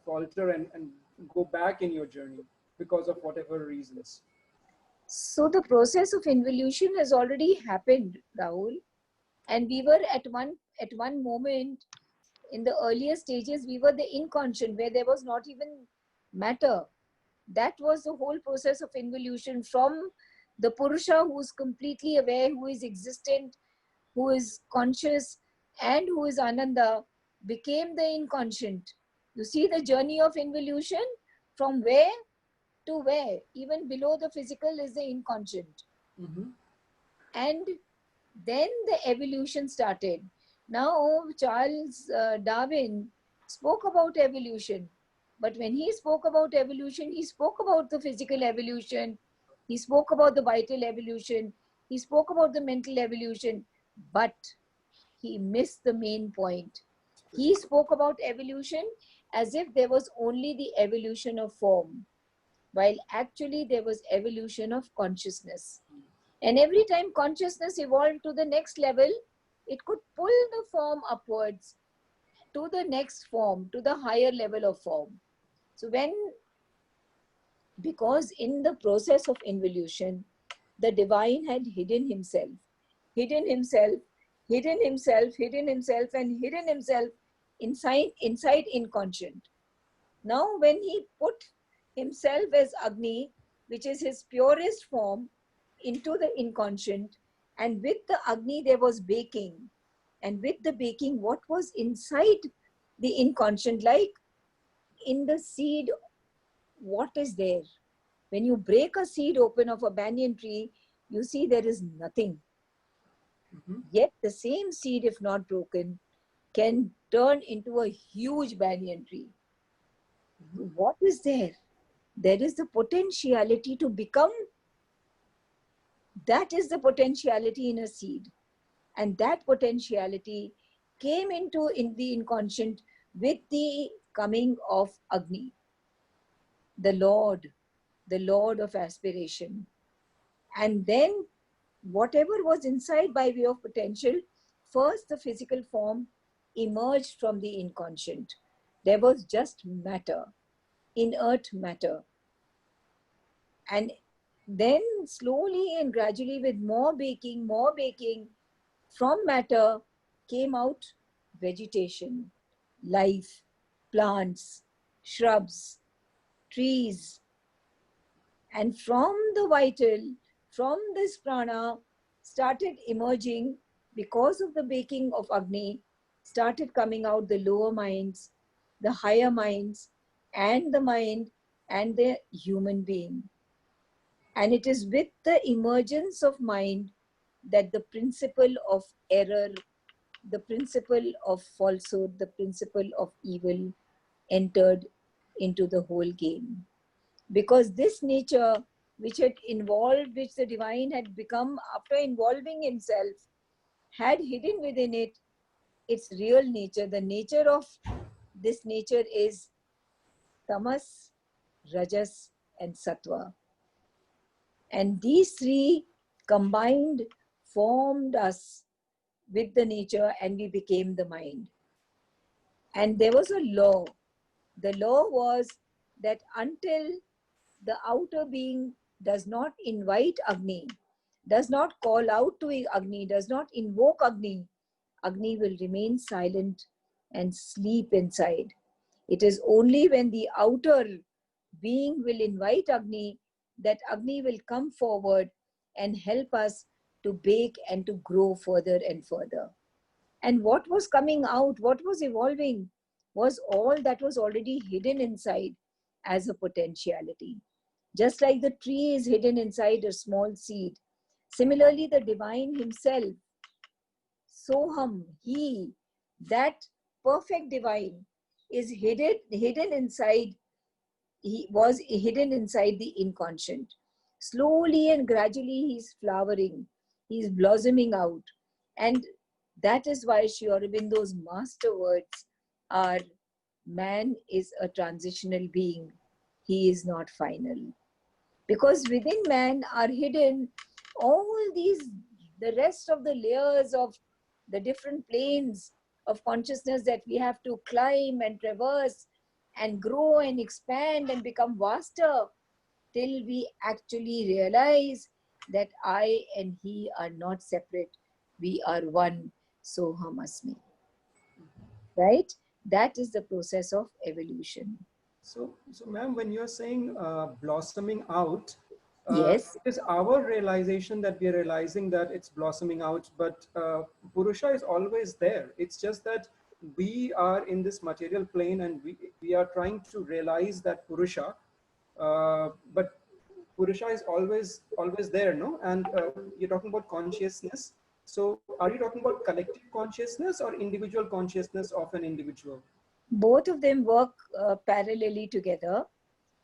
Speaker 7: falter and go back in your journey because of whatever reasons.
Speaker 2: So the process of involution has already happened, Rahul. And we were at one moment in the earlier stages, we were the inconscient where there was not even matter. That was the whole process of involution from the Purusha who is completely aware, who is existent, who is conscious, and who is Ananda, became the inconscient. You see the journey of involution from where to where? Even below the physical is the inconscient.
Speaker 7: Mm-hmm.
Speaker 2: And then the evolution started. Now, Charles Darwin spoke about evolution. But when he spoke about evolution, he spoke about the physical evolution, he spoke about the vital evolution, he spoke about the mental evolution, but he missed the main point. He spoke about evolution as if there was only the evolution of form, while actually there was evolution of consciousness. And every time consciousness evolved to the next level, it could pull the form upwards to the next form, to the higher level of form. So because in the process of involution, the divine had hidden himself, hidden himself, hidden himself, hidden himself, and hidden himself inside inconscient. Now, when he put himself as Agni, which is his purest form, into the inconscient, and with the Agni there was baking, and with the baking, what was inside the inconscient, like in the seed, what is there? When you break a seed open of a banyan tree, you see there is nothing.
Speaker 7: Mm-hmm.
Speaker 2: Yet the same seed, if not broken, can turn into a huge banyan tree.
Speaker 7: Mm-hmm.
Speaker 2: What is there? There is the potentiality to become. That is the potentiality in a seed. And that potentiality came in the inconscient with the coming of Agni, the Lord of aspiration. And then whatever was inside by way of potential, first the physical form emerged from the inconscient. There was just matter, inert matter. And then slowly and gradually, with more baking, from matter came out vegetation, life, plants, shrubs, trees. And from the vital, from this prana, started emerging, because of the baking of Agni, started coming out the lower minds, the higher minds, and the mind, and the human being. And it is with the emergence of mind that the principle of error, the principle of falsehood, the principle of evil entered into the whole game. Because this nature which had involved, which the divine had become after involving himself, had hidden within it its real nature. The nature of this nature is tamas, rajas, and sattva. And these 3 combined formed us with the nature, and we became the mind. And there was a law. The law was that until the outer being does not invite Agni, does not call out to Agni, does not invoke Agni, Agni will remain silent and sleep inside. It is only when the outer being will invite Agni that Agni will come forward and help us to bake and to grow further and further. And what was coming out, what was evolving, was all that was already hidden inside. as a potentiality. Just like the tree is hidden inside a small seed, similarly the divine himself, Soham, he, that perfect divine, is hidden inside, he was hidden inside the inconscient. Slowly and gradually he's flowering, he's blossoming out. And that is why Sri Aurobindo's master words are, man is a transitional being, he is not final. Because within man are hidden all these, the rest of the layers of the different planes of consciousness that we have to climb and traverse and grow and expand and become vaster, till we actually realize that I and he are not separate. We are one. Soham Asmi. Right? That is the process of evolution.
Speaker 7: So ma'am, when you're saying blossoming out,
Speaker 2: Yes.
Speaker 7: it is our realization that we are realizing that it's blossoming out, but Purusha is always there. It's just that we are in this material plane and we are trying to realize that Purusha, but Purusha is always there, no? And you're talking about consciousness. So are you talking about collective consciousness or individual consciousness of an individual?
Speaker 2: Both of them work parallelly together.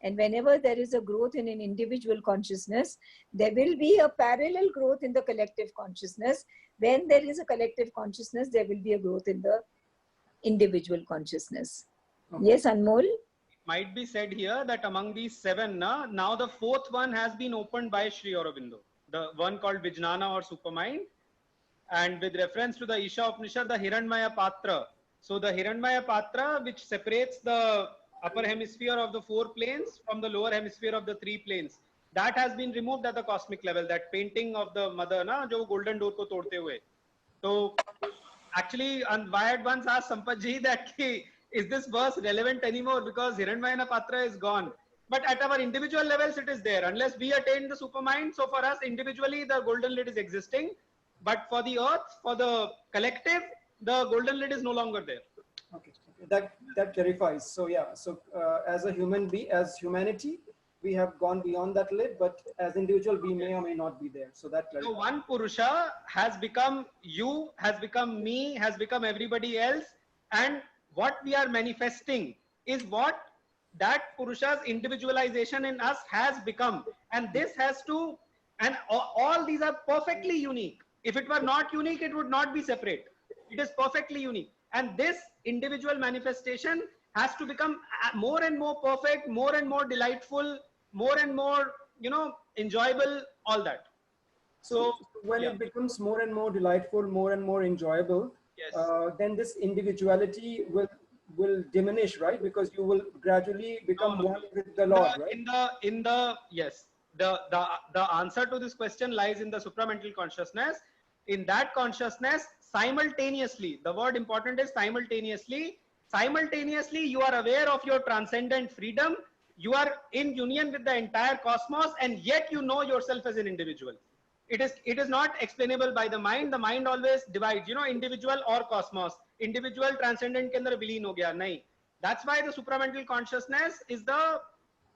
Speaker 2: And whenever there is a growth in an individual consciousness, there will be a parallel growth in the collective consciousness. When there is a collective consciousness, there will be a growth in the individual consciousness. Okay. Yes, Anmol?
Speaker 8: It might be said here that among these seven, now the fourth one has been opened by Sri Aurobindo, the one called Vijnana or Supermind. And with reference to the Isha Upanishad, the Hiranyamaya Patra. So the Hiranyamaya Patra, which separates the upper hemisphere of the 4 planes from the lower hemisphere of the 3 planes, that has been removed at the cosmic level. That painting of the mother, na, jo golden door ko todte hue. So actually, Unwired once asked Sampath ji that is this verse relevant anymore, because Hiranyamaya Patra is gone. But at our individual levels, it is there. Unless we attain the supermind, so for us individually, the golden lid is existing. But for the earth, for the collective, the golden lid is no longer there.
Speaker 7: Okay, that clarifies. So yeah, so as a human being, as humanity, we have gone beyond that lid, but as individual, we may or may not be there. So that clarifies.
Speaker 8: So one Purusha has become you, has become me, has become everybody else, and what we are manifesting is what that Purusha's individualization in us has become. And this has to, and all these are perfectly unique. If it were not unique, it would not be separate. It is perfectly unique. And this individual manifestation has to become more and more perfect, more and more delightful, more and more, enjoyable, all that. So
Speaker 7: when it becomes more and more delightful, more and more enjoyable, yes. Then this individuality will diminish, right? Because you will gradually become one with the Lord, right?
Speaker 8: Yes. The answer to this question lies in the supramental consciousness. In that consciousness, simultaneously, the word important is simultaneously, you are aware of your transcendent freedom, you are in union with the entire cosmos, and yet you know yourself as an individual. It is not explainable by the mind always divides, individual or cosmos. Individual transcendent ke andar vileen ho gaya, nahi. That's why the supramental consciousness is the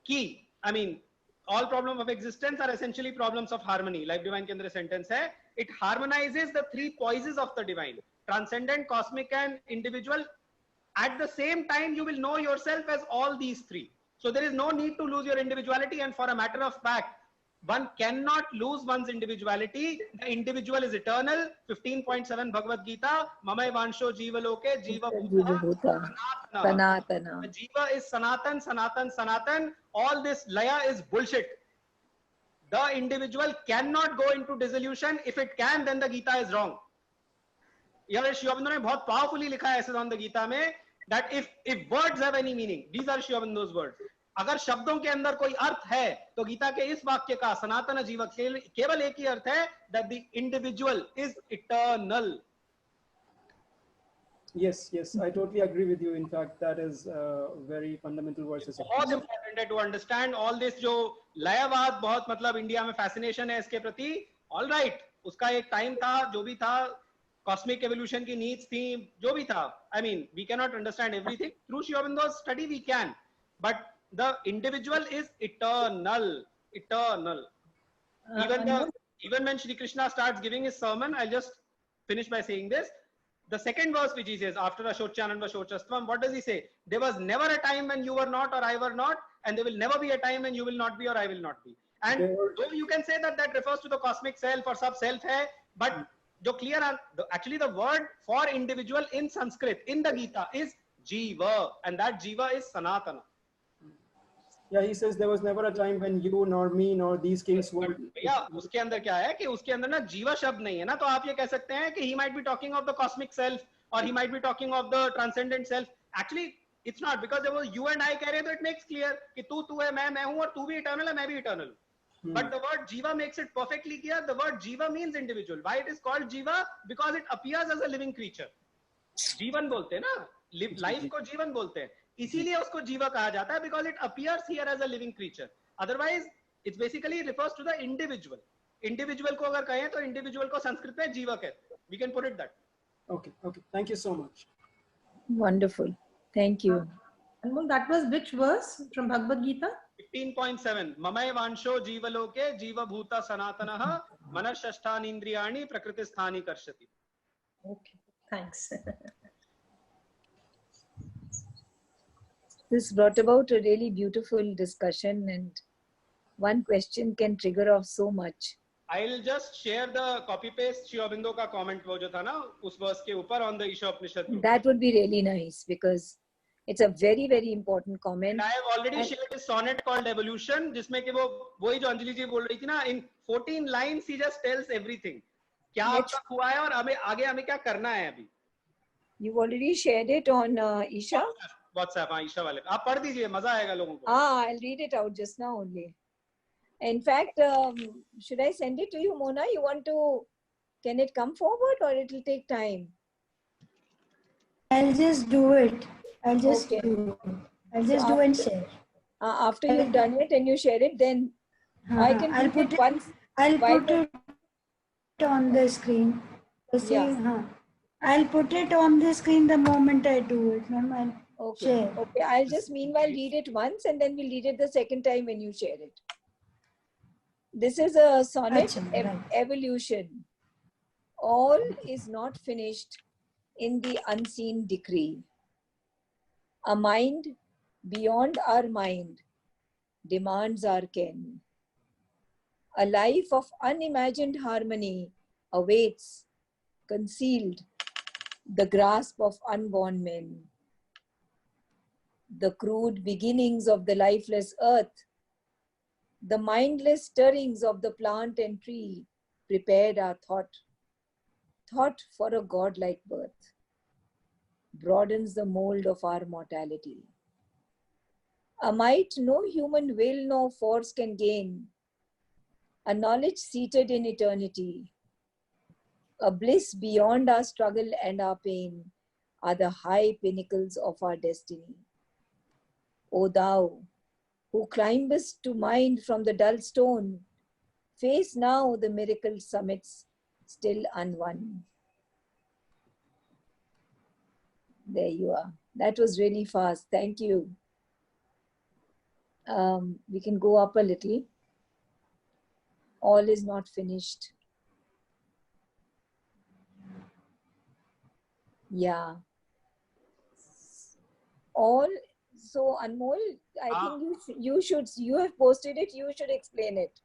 Speaker 8: key. I mean, all problems of existence are essentially problems of harmony. Like divine ke andar sentence hai, it harmonizes the 3 poises of the divine, transcendent, cosmic and individual. At the same time, you will know yourself as all these 3. So there is no need to lose your individuality. And for a matter of fact, one cannot lose one's individuality. The individual is eternal. 15.7 Bhagavad Gita. Mamai Vansho Jiva Loke Jiva Bhuta Sanatana. The Jiva is Sanatan, Sanatan, Sanatan. All this Laya is bullshit. The individual cannot go into dissolution. If it can, then the Gita is wrong. Here Sri Aurobindo ने बहुत powerfully लिखा है ऐसे on the Gita में that if words have any meaning, these are Sri Aurobindo's words. अगर शब्दों के अंदर कोई अर्थ है तो गीता के इस वाक्य का सनातन जीवक केवल एक ही अर्थ है, that the individual is eternal.
Speaker 7: Yes, I totally agree with you. In fact, that is very fundamental verses.
Speaker 8: बहुत important है to understand all this. जो लयवाद बहुत मतलब इंडिया में fascination है इसके प्रति. All right, उसका एक time था, जो भी था, cosmic evolution की needs थी, जो भी था. I mean, we cannot understand everything. Through Sri Aurobindo's study we can, but the individual is eternal. Eternal. Even when Shri Krishna starts giving his sermon, I'll just finish by saying this. The second verse which he says, after Ashochanam Vashochastvam, what does he say? There was never a time when you were not or I were not, and there will never be a time when you will not be or I will not be. And though you can say that that refers to the cosmic self or sub self hai, but actually the word for individual in Sanskrit, in the Gita, is Jiva, and that Jiva is Sanatana.
Speaker 7: Yeah, he says there was never a time when you nor me nor these kings were.
Speaker 8: भैया उसके अंदर क्या है कि उसके अंदर ना जीवा शब्द नहीं है ना, तो आप ये कह सकते हैं कि he might be talking of the cosmic self or he might be talking of the transcendent self. Actually it's not, because जब वो you and I कह रहे हैं तो it makes clear कि तू है मैं हूँ और तू भी eternal है मैं भी eternal हूँ. But the word jiva makes it perfectly clear. The word jiva means individual. Why it is called jiva? Because it appears as a living creature. जीवन बोलते हैं ना, लाइफ को जीवन बोलते हैं, इसीलिए उसको जीवा कहा जाता है, because it appears here as a living creature. Otherwise it basically refers to the individual. Individual को अगर कहें तो individual को संस्कृत में जीवा कहते हैं. We can put it that.
Speaker 7: Okay. Thank you so much.
Speaker 2: Wonderful. Thank you.
Speaker 5: Anmol, that was which verse from Bhagavad Gita?
Speaker 8: 15.7 Mamay vansho jivaloke jiva bhuta sanatanaha manashashthani indriyani prakritisthani karshati.
Speaker 5: Okay, thanks.
Speaker 2: This brought about a really beautiful discussion, and one question can trigger off so much.
Speaker 8: I'll just share the copy paste Sri Aurobindo का comment वो जो था ना उस verse के ऊपर on the Isha-Upanishad.
Speaker 2: That would be really nice, because it's a very, very important comment.
Speaker 8: And I have already shared a sonnet called Evolution, जिसमें कि वही जो अंजलि जी बोल रही थी ना, in 14 lines he just tells everything. क्या अब तक हुआ है और आगे हमें क्या करना है अभी.
Speaker 2: You've already shared it on Isha?
Speaker 8: WhatsApp, हाँ ईशा वाले. आप पढ़ दीजिए, मजा आएगा लोगों को.
Speaker 2: I'll read it out just now only. In fact, should I send it to you, Mona? You want to, can it come forward or it will take time?
Speaker 11: I'll just do it. I'll just
Speaker 2: Okay.
Speaker 11: do it. I'll just do and share.
Speaker 2: After you've done it and you share it, then I can
Speaker 11: I'll
Speaker 2: put
Speaker 11: put
Speaker 2: it once.
Speaker 11: I'll
Speaker 2: Why
Speaker 11: put it on the screen. So see,
Speaker 2: Yeah.
Speaker 11: I'll put it on the screen the moment I do it. Normal.
Speaker 2: Okay.
Speaker 11: Share.
Speaker 2: Okay. I'll just meanwhile read it once and then we'll read it the second time when you share it. This is a sonnet,
Speaker 11: Achha, right.
Speaker 2: Evolution. All is not finished in the unseen decree. A mind beyond our mind demands our ken. A life of unimagined harmony awaits, concealed, the grasp of unborn men. The crude beginnings of the lifeless earth, the mindless stirrings of the plant and tree prepared our thought for a godlike birth, broadens the mold of our mortality. A might no human will nor force can gain, a knowledge seated in eternity, a bliss beyond our struggle and our pain are the high pinnacles of our destiny. O thou, who climbest to mind from the dull stone, face now the miracle summits still unwon. There you are. That was really fast. Thank you. We can go up a little. All is not finished. Yeah. All. So Anmol, I think you have posted it. You should explain it.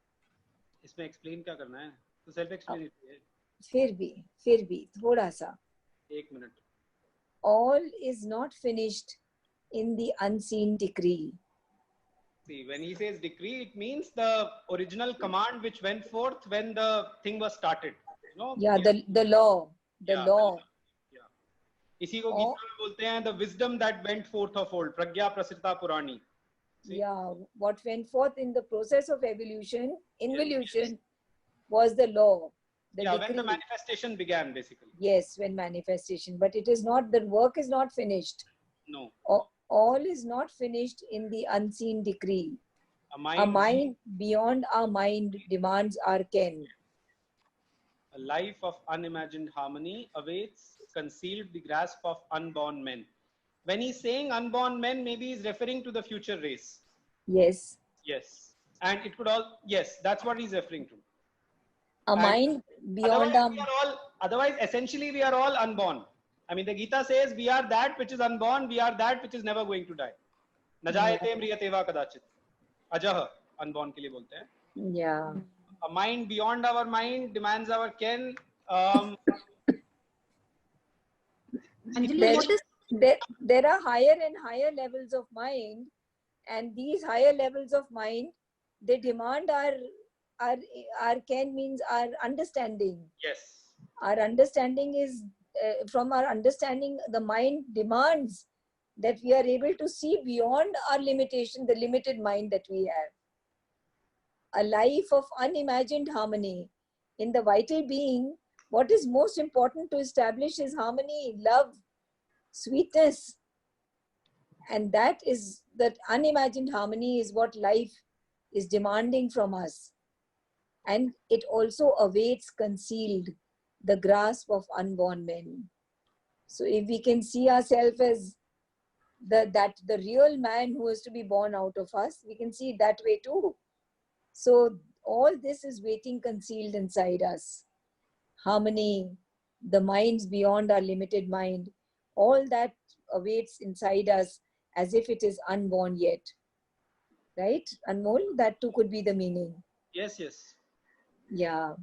Speaker 8: इसमें explain क्या करना है? तो self explanatory है.
Speaker 2: फिर भी थोड़ा सा.
Speaker 8: एक minute.
Speaker 2: All is not finished in the unseen decree.
Speaker 8: See, when he says decree, it means the original command which went forth when the thing was started. You know?
Speaker 2: Yeah, the law. The law.
Speaker 8: इसी को गीता में बोलते हैं the wisdom that went forth of old, pragya prasrita purani.
Speaker 2: Yeah, what went forth in the process of involution was the law.
Speaker 8: When the manifestation began, basically.
Speaker 2: Yes, when manifestation, but it is not, the work is not finished.
Speaker 8: No.
Speaker 2: All is not finished in the unseen decree. A mind beyond our mind demands our ken.
Speaker 8: A life of unimagined harmony awaits, concealed the grasp of unborn men. When he's saying unborn men, maybe he's referring to the future race.
Speaker 2: Yes.
Speaker 8: Yes. And it could all, yes, that's what he's referring to.
Speaker 2: A
Speaker 8: And
Speaker 2: mind beyond
Speaker 8: otherwise, essentially, we are all unborn. I mean, the Gita says we are that which is unborn, we are that which is never going to die. Najayate mriyate va kadachit. Ajah, unborn ke liye bolte hain.
Speaker 2: Yeah.
Speaker 8: A mind beyond our mind demands our ken.
Speaker 2: There are higher and higher levels of mind, and these higher levels of mind, they demand our ken means our understanding.
Speaker 8: Yes.
Speaker 2: Our understanding is from our understanding, the mind demands that we are able to see beyond our limitation, the limited mind that we have. A life of unimagined harmony. In the vital being, what is most important to establish is harmony, love, sweetness. And that unimagined harmony is what life is demanding from us. And it also awaits concealed the grasp of unborn men. So if we can see ourselves as the real man who is to be born out of us, we can see it that way too. So all this is waiting concealed inside us. Harmony, the minds beyond our limited mind, all that awaits inside us as if it is unborn yet. Right, Anmol? That too could be the meaning.
Speaker 8: Yes, yes.
Speaker 2: Yeah.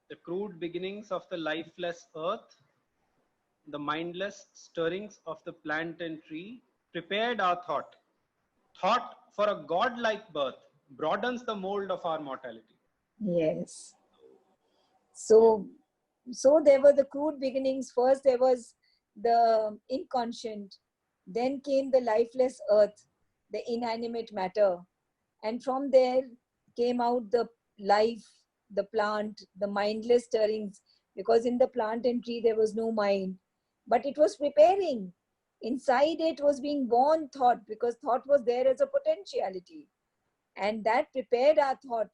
Speaker 8: The crude beginnings of the lifeless earth, the mindless stirrings of the plant and tree prepared our thought. Thought for a godlike birth broadens the mold of our mortality.
Speaker 2: Yes. So there were the crude beginnings. First there was the inconscient, then came the lifeless earth, the inanimate matter, and from there came out the life, the plant, the mindless stirrings, because in the plant and tree there was no mind, but it was preparing. Inside it was being born thought, because thought was there as a potentiality, and that prepared our thought.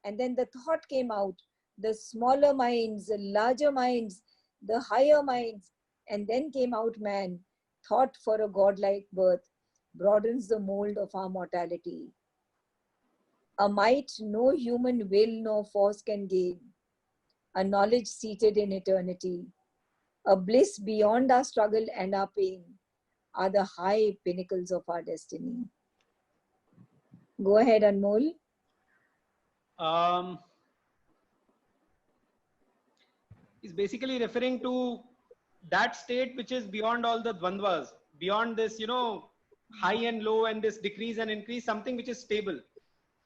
Speaker 2: And then the thought came out, the smaller minds, the larger minds, the higher minds, and then came out man. Thought for a godlike birth broadens the mold of our mortality. A might no human will nor force can gain, a knowledge seated in eternity, a bliss beyond our struggle and our pain, are the high pinnacles of our destiny. Go ahead, Anmol.
Speaker 8: Is basically referring to that state which is beyond all the dvandvas, beyond this, high and low and this decrease and increase, something which is stable,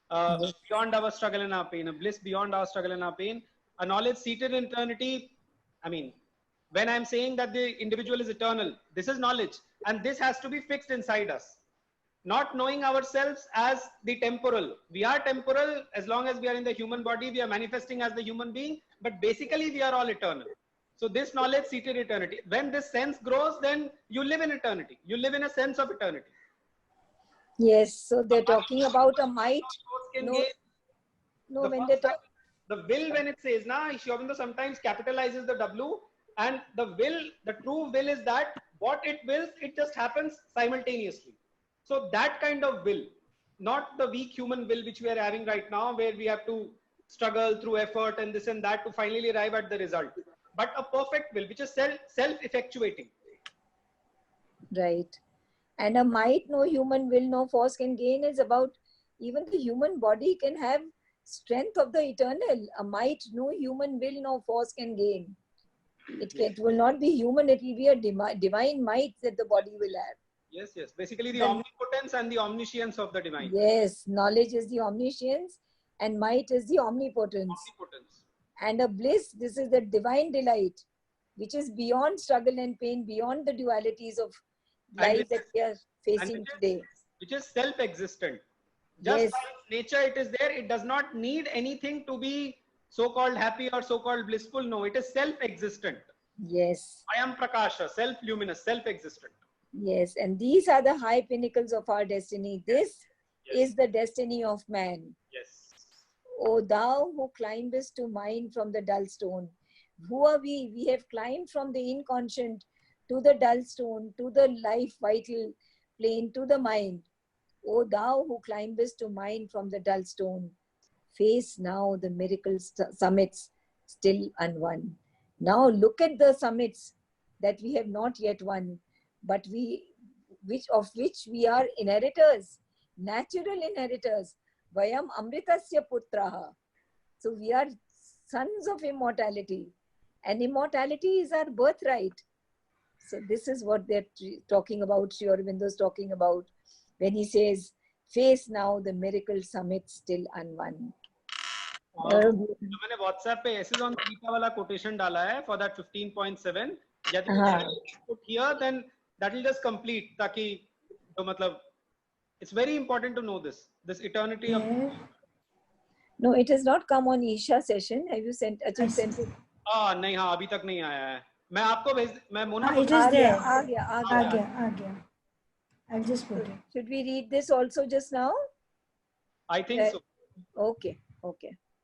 Speaker 8: beyond our struggle and our pain, a bliss beyond our struggle and our pain, a knowledge seated in eternity. I mean, when I'm saying that the individual is eternal, this is knowledge, and this has to be fixed inside us. Not knowing ourselves as the temporal. We are temporal as long as we are in the human body, we are manifesting as the human being, but basically we are all eternal. So this knowledge seated eternity. When this sense grows, then you live in eternity. You live in a sense of eternity.
Speaker 2: Yes, so they're talking about a might.
Speaker 8: The will, when it says, Sri Aurobindo sometimes capitalizes the W, and the will, the true will is that what it wills, it just happens simultaneously. So that kind of will, not the weak human will which we are having right now, where we have to struggle through effort and this and that to finally arrive at the result, but a perfect will which is self-effectuating.
Speaker 2: Right. And a might no human will no force can gain is about even the human body can have strength of the eternal. A might no human will no force can gain. It will not be human, it will be a divine might that the body will have.
Speaker 8: Yes, yes. Basically the omnipotence and the omniscience of the divine.
Speaker 2: Yes, knowledge is the omniscience and might is the omnipotence. And a bliss, this is the divine delight, which is beyond struggle and pain, beyond the dualities of life that we are facing today.
Speaker 8: Which is self-existent. Just by its nature it is there. It does not need anything to be so-called happy or so-called blissful. No, it is self-existent.
Speaker 2: Yes.
Speaker 8: I am Prakasha, self-luminous, self-existent.
Speaker 2: Yes, and these are the high pinnacles of our destiny. This is the destiny of man.
Speaker 8: Yes.
Speaker 2: O thou who climbest to mine from the dull stone. Who are we? We have climbed from the inconscient to the dull stone, to the life vital plane, to the mind. O thou who climbest to mine from the dull stone, face now the miracle summits still unwon. Now look at the summits that we have not yet won, but which we are inheritors, natural inheritors. Vayam amritasya putraha. So we are sons of immortality, and immortality is our birthright. So this is what they're talking about, Sri Aurobindo is talking about when he says, face now the miracle summit still unwon.
Speaker 8: मैंने WhatsApp पे S's on Gita वाला quotation डाला है for that 15.7. Yet if you put here, then that will just complete. ताकि तो मतलब it's very important to know this eternity of.
Speaker 2: No, it has not come on Isha session. Have you sent? Sent it?
Speaker 8: नहीं हाँ अभी तक नहीं आया है. मैं आपको मैं मोना
Speaker 11: It is there.
Speaker 2: आ गया.
Speaker 11: I'll just put it.
Speaker 2: Should we read this also just now?
Speaker 8: I think so.
Speaker 2: Okay.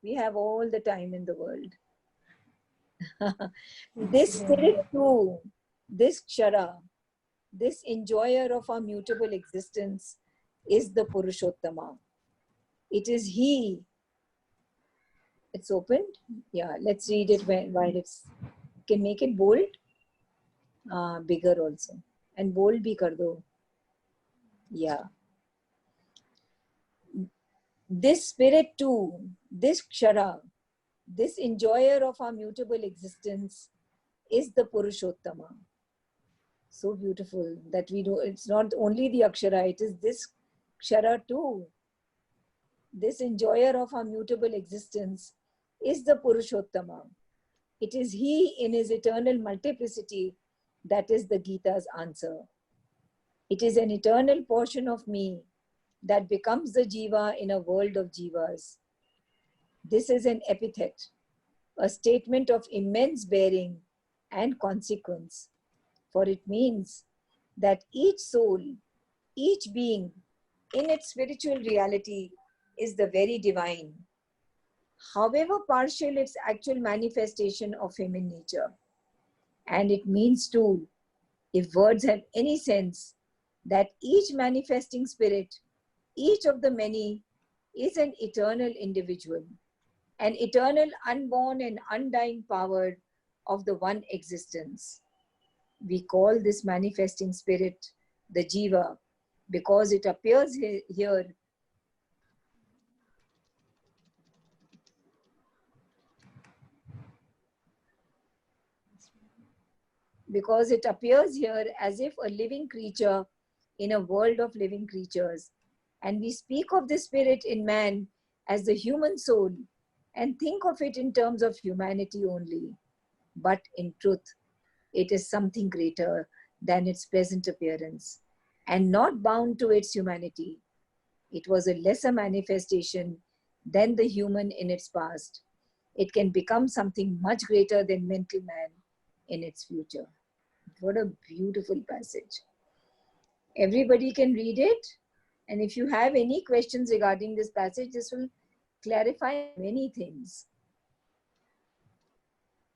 Speaker 2: We have all the time in the world. This spirit too, this Kshara, this enjoyer of our mutable existence is the Purushottama. It is he. It's opened? Yeah, let's read it while it's, can make it bold, bigger also. And bold bhi kar do. Yeah. This spirit too, this Kshara, this enjoyer of our mutable existence is the Purushottama. So beautiful that we do, it's not only the Akshara, it is this Kshara too. This enjoyer of our mutable existence is the Purushottama. It is he in his eternal multiplicity that is the Gita's answer. It is an eternal portion of me that becomes the Jiva in a world of Jivas. This is an epithet, a statement of immense bearing and consequence, for it means that each soul, each being in its spiritual reality is the very divine, however partial its actual manifestation of him in nature. And it means too, if words have any sense, that each manifesting spirit, each of the many, is an eternal individual, an eternal unborn and undying power of the one existence. We call this manifesting spirit the Jiva because it appears here as if a living creature in a world of living creatures. And we speak of the spirit in man as the human soul and think of it in terms of humanity only. But in truth, it is something greater than its present appearance and not bound to its humanity. It was a lesser manifestation than the human in its past. It can become something much greater than mental man in its future. What a beautiful passage. Everybody can read it. And if you have any questions regarding this passage, this will clarify many things.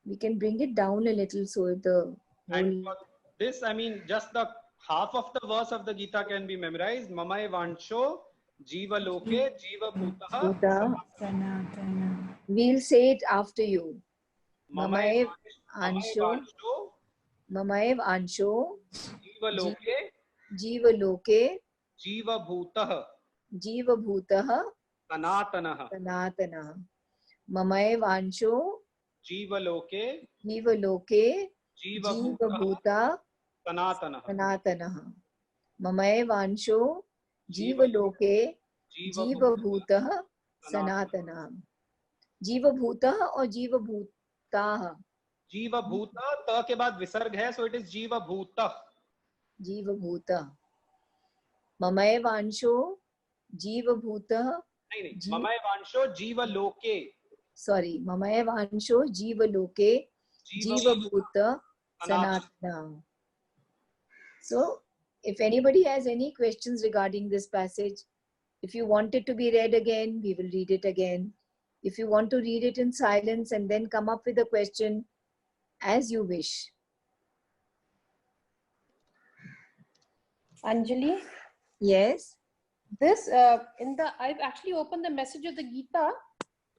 Speaker 2: We can bring it down a little so the
Speaker 8: And for this, I mean, just the half of the verse of the Gita can be memorized. Mamai Vansho, Jiva Loke, Jiva Bhutaha.
Speaker 2: We'll say it after you.
Speaker 8: Mamai
Speaker 2: Ansho, Mamaev Ansho,
Speaker 8: Jiva Loke,
Speaker 2: Jiva Loke,
Speaker 8: Jiva Bhutaha,
Speaker 2: Jiva Bhutaha,
Speaker 8: Sanatanaha.
Speaker 2: Sanatanaha. Mamaev Ansho,
Speaker 8: Jiva Loke,
Speaker 2: Jiva Loke,
Speaker 8: Jiva
Speaker 2: Jiva Bhuta,
Speaker 8: Sanatanaha.
Speaker 2: Sanatanaha. Mamaev Ansho, Jiva Loke, Jiva Bhutaha, Sanatanaha. Jiva Bhutaha or Jiva Bhutaha?
Speaker 8: Jiva Bhuta, ta ke baad visarg hai, so it is Jiva Bhuta.
Speaker 2: Jiva Bhuta. Mamaev Ansho, Jiva Bhuta.
Speaker 8: Mamai Vansho, Jiva Loke.
Speaker 2: Sorry, Mamaev Ansho, Jiva Loke, Jiva Bhuta, Sanatana. So, if anybody has any questions regarding this passage, if you want it to be read again, we will read it again. If you want to read it in silence and then come up with a question, as you wish.
Speaker 1: Anjali,
Speaker 2: Yes.
Speaker 5: this in the I've actually opened the message of the Gita.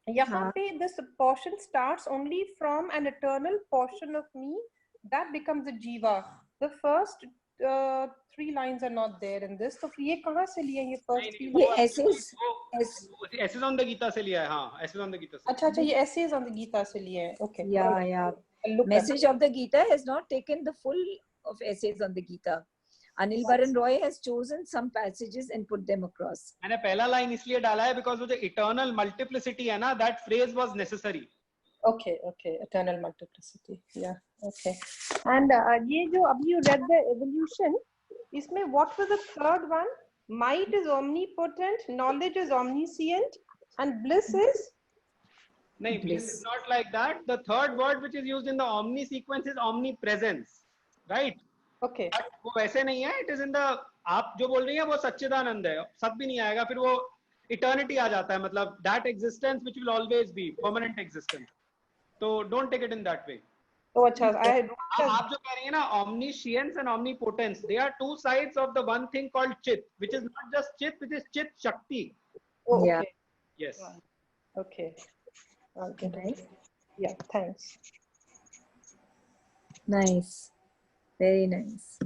Speaker 5: यहाँ पे this portion starts only from an eternal portion of me that becomes a jiva. The first 3 lines are not there in this. तो फिर ये कहाँ से लिए ये first 3
Speaker 2: ये
Speaker 5: lines?
Speaker 8: essays on the Gita से लिया है. हाँ, essays on the Gita से.
Speaker 5: अच्छा ये essays on the Gita से लिए हैं. Okay.
Speaker 2: Yeah. Message of the Gita has not taken the full of essays on the Gita. Anil Baran Roy has chosen some passages and put them across.
Speaker 8: मैंने पहला line इसलिए डाला है because वो जो eternal multiplicity है ना, that phrase was necessary.
Speaker 5: Okay, eternal multiplicity. Yeah, okay. And ये जो अभी you read the evolution, इसमें what was the third one? Might is omnipotent, knowledge is omniscient, and bliss is?
Speaker 8: No, bliss is not like that. The third word which is used in the omni sequence is omnipresence, right?
Speaker 5: Okay.
Speaker 8: But वो वैसे नहीं है. It is in the आप जो बोल रही हैं वो सच्चिदानंद है. सत भी नहीं आएगा. फिर वो eternity आ जाता है. मतलब that existence which will always be permanent existence. So don't take it in that way.
Speaker 5: Oh, अच्छा.
Speaker 8: आप जो कह रही हैं ना omniscience and omnipotence, they are two sides of the one thing called Chit, which is not just Chit, which is Chit Shakti.
Speaker 5: Oh, okay.
Speaker 2: Yeah.
Speaker 8: Yes.
Speaker 5: Okay. Right. Yeah. Thanks.
Speaker 2: Nice. Very nice.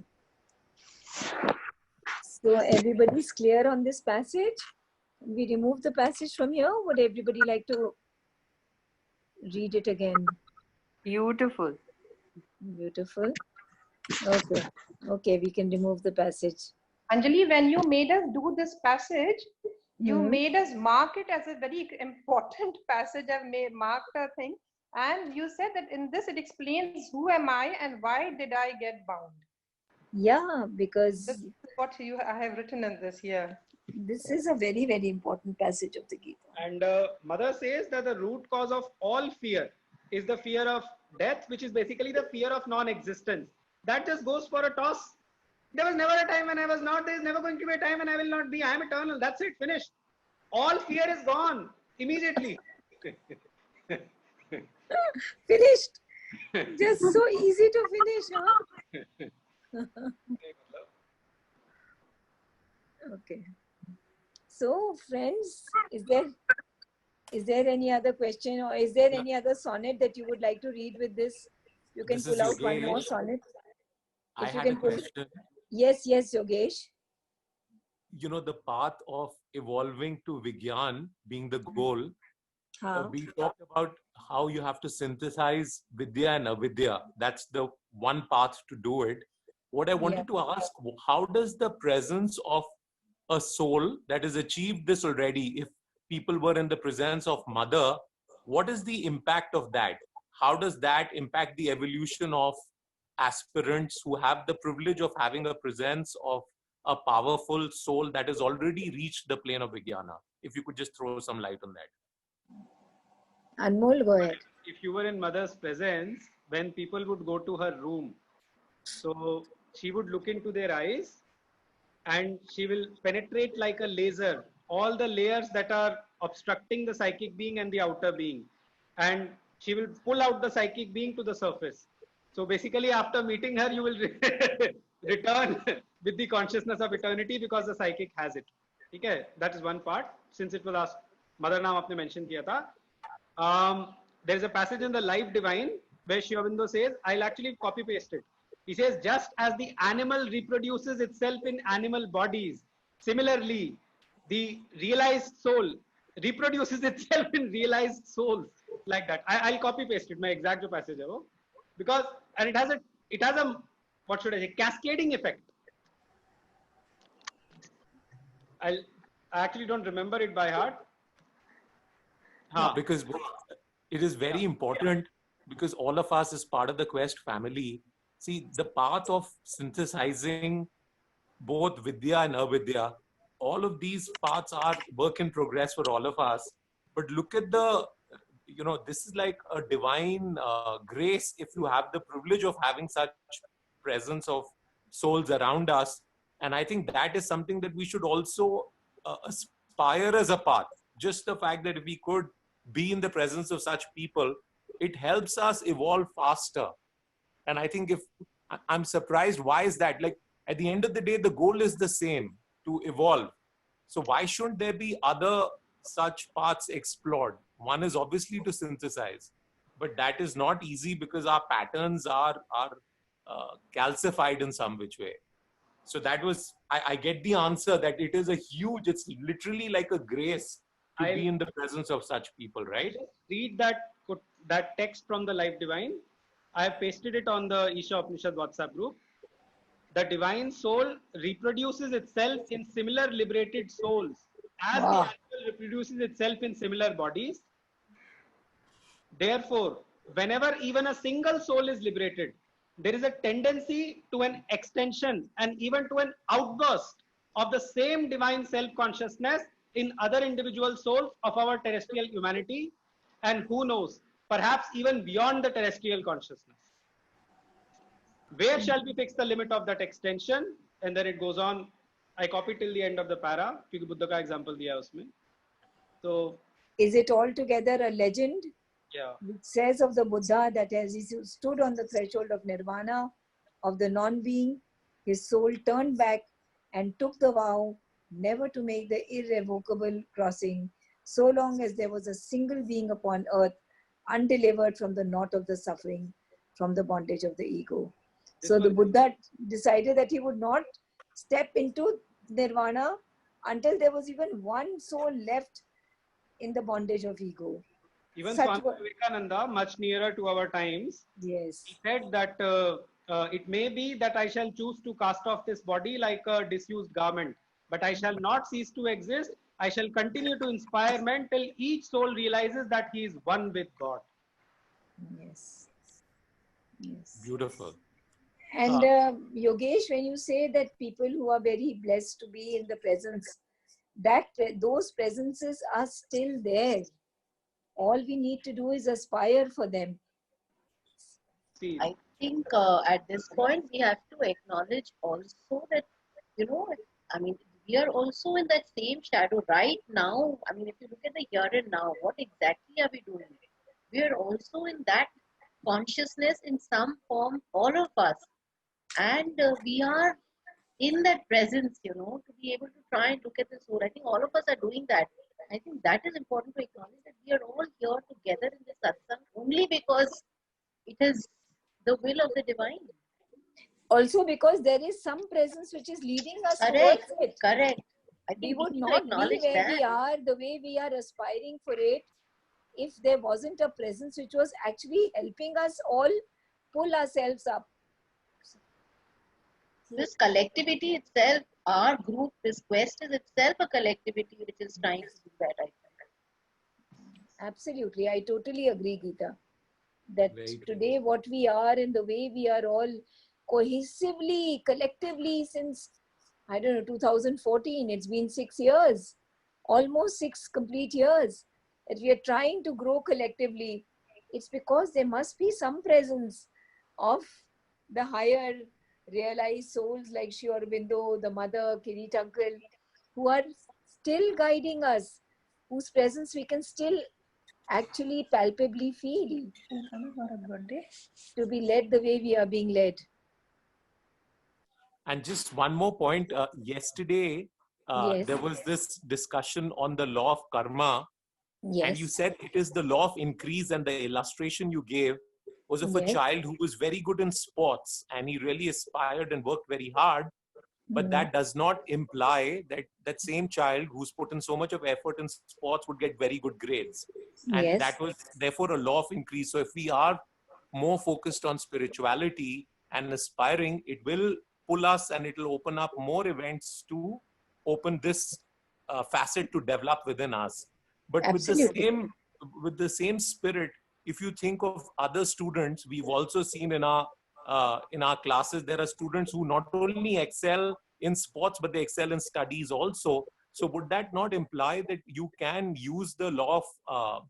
Speaker 2: So everybody's clear on this passage? We remove the passage from here. Would everybody like to read it again?
Speaker 9: Beautiful.
Speaker 2: Beautiful. Okay, we can remove the passage.
Speaker 5: Anjali, when you made us do this passage, you made us mark it as a very important passage. I've marked a thing. And you said that in this it explains who am I and why did I get bound.
Speaker 2: Yeah, because
Speaker 5: this is what I have written in this here.
Speaker 2: This is a very, very important passage of the Gita.
Speaker 8: And Mother says that the root cause of all fear is the fear of death, which is basically the fear of non-existence. That just goes for a toss. There was never a time when I was not. There is never going to be a time when I will not be. I am eternal. That's it. Finished. All fear is gone immediately.
Speaker 2: Finished. Just so easy to finish, huh? Okay. So, friends, is there any other question or is there any other sonnet that you would like to read with this? You can pull out one more sonnet.
Speaker 12: I had a question.
Speaker 2: Yes, Yogesh.
Speaker 12: You know, the path of evolving to Vigyan being the goal. We talked about how you have to synthesize Vidya and Avidya. That's the one path to do it. What I wanted to ask, how does the presence of a soul that has achieved this already, if people were in the presence of Mother, what is the impact of that? How does that impact the evolution of aspirants who have the privilege of having a presence of a powerful soul that has already reached the plane of Vijnana? If you could just throw some light on that.
Speaker 2: Anmol, go ahead.
Speaker 8: If you were in Mother's presence, when people would go to her room, so she would look into their eyes and she will penetrate like a laser all the layers that are obstructing the psychic being and the outer being, and she will pull out the psychic being to the surface. So basically, after meeting her, you will return with the consciousness of eternity because the psychic has it. Okay, that is one part. Since it was asked, Mother naam aapne mention kiya tha. There is a passage in the Life Divine where Sri Aurobindo says, I'll actually copy paste it. He says, just as the animal reproduces itself in animal bodies, similarly, the realized soul reproduces itself in realized souls, like that. I'll copy paste it, my exact passage hai wo. Because, and it has a, what should I say, cascading effect. I actually don't remember it by heart.
Speaker 12: Because it is very important, because all of us as part of the Quest family, see the path of synthesizing both Vidya and Avidya, all of these paths are work in progress for all of us. But look at the, you know, this is like a divine grace if you have the privilege of having such presence of souls around us. And I think that is something that we should also aspire as a path. Just the fact that if we could be in the presence of such people, it helps us evolve faster. And I think if I'm surprised, why is that? Like at the end of the day, the goal is the same, to evolve. So why shouldn't there be other such paths explored? One is obviously to synthesize, but that is not easy because our patterns are calcified in some which way. So that was, I get the answer that it is a huge, it's literally like a grace to be in the presence of such people, right?
Speaker 8: Read that text from the Life Divine. I have pasted it on the Isha Upanishad WhatsApp group. The divine soul reproduces itself in similar liberated souls as the animal reproduces itself in similar bodies. Therefore, whenever even a single soul is liberated, there is a tendency to an extension and even to an outburst of the same divine self-consciousness in other individual souls of our terrestrial humanity, and who knows, perhaps even beyond the terrestrial consciousness. Where shall we fix the limit of that extension? And then it goes on. I copied till the end of the para, क्योंकि बुद्ध का example दिया है उसमें. So,
Speaker 2: is it altogether a legend?
Speaker 8: Yeah.
Speaker 2: Which says of the Buddha that as he stood on the threshold of nirvana, of the non-being, his soul turned back and took the vow never to make the irrevocable crossing, so long as there was a single being upon earth, undelivered from the knot of the suffering, from the bondage of the ego. So the Buddha decided that he would not step into nirvana until there was even one soul left in the bondage of ego.
Speaker 8: Even Swami Vivekananda, much nearer to our times,
Speaker 2: yes,
Speaker 8: he said that it may be that I shall choose to cast off this body like a disused garment, but I shall not cease to exist. I shall continue to inspire men till each soul realizes that he is one with God.
Speaker 2: Yes. Yes.
Speaker 12: Beautiful.
Speaker 2: And Yogesh, when you say that people who are very blessed to be in the presence, that those presences are still there. All we need to do is aspire for them.
Speaker 3: I think at this point we have to acknowledge also that, I mean, we are also in that same shadow right now. I mean, if you look at the here and now, what exactly are we doing? We are also in that consciousness in some form, all of us. And we are in that presence, to be able to try and look at the soul. I think all of us are doing that. I think that is important to acknowledge, that we are all here together in this satsang only because it is the will of the divine.
Speaker 2: Also because there is some presence which is leading us
Speaker 3: Correct.
Speaker 2: towards it.
Speaker 3: Correct. I
Speaker 2: We
Speaker 3: think
Speaker 2: would
Speaker 3: need to
Speaker 2: not be
Speaker 3: acknowledge
Speaker 2: where
Speaker 3: that.
Speaker 2: we are, the way we are aspiring for it, if there wasn't a presence which was actually helping us all pull ourselves up.
Speaker 3: This collectivity itself, our group, this quest is itself a collectivity which is trying to do that, I think.
Speaker 2: Absolutely. I totally agree, Geeta. That
Speaker 12: Very
Speaker 2: today what we are and the way we are all cohesively, collectively since, I don't know, 2014, it's been 6 years, almost 6 complete years, that we are trying to grow collectively. It's because there must be some presence of the higher realized souls like Sri Aurobindo, the mother, Kirit uncle, who are still guiding us, whose presence we can still actually palpably feel, to be led the way we are being led.
Speaker 12: And just one more point. Yesterday,
Speaker 2: Yes.
Speaker 12: there was this discussion on the law of karma.
Speaker 2: Yes.
Speaker 12: And you said it is the law of increase, and the illustration you gave was of a
Speaker 2: Yes.
Speaker 12: child who was very good in sports and he really aspired and worked very hard. But that does not imply that that same child who's put in so much of effort in sports would get very good grades. And
Speaker 2: Yes.
Speaker 12: that was therefore a law of increase. So if we are more focused on spirituality and aspiring, it will pull us and it will open up more events to open this facet to develop within us. But
Speaker 2: Absolutely.
Speaker 12: with the same spirit, if you think of other students, we've also seen in our classes, there are students who not only excel in sports, but they excel in studies also. So would that not imply that you can use the law of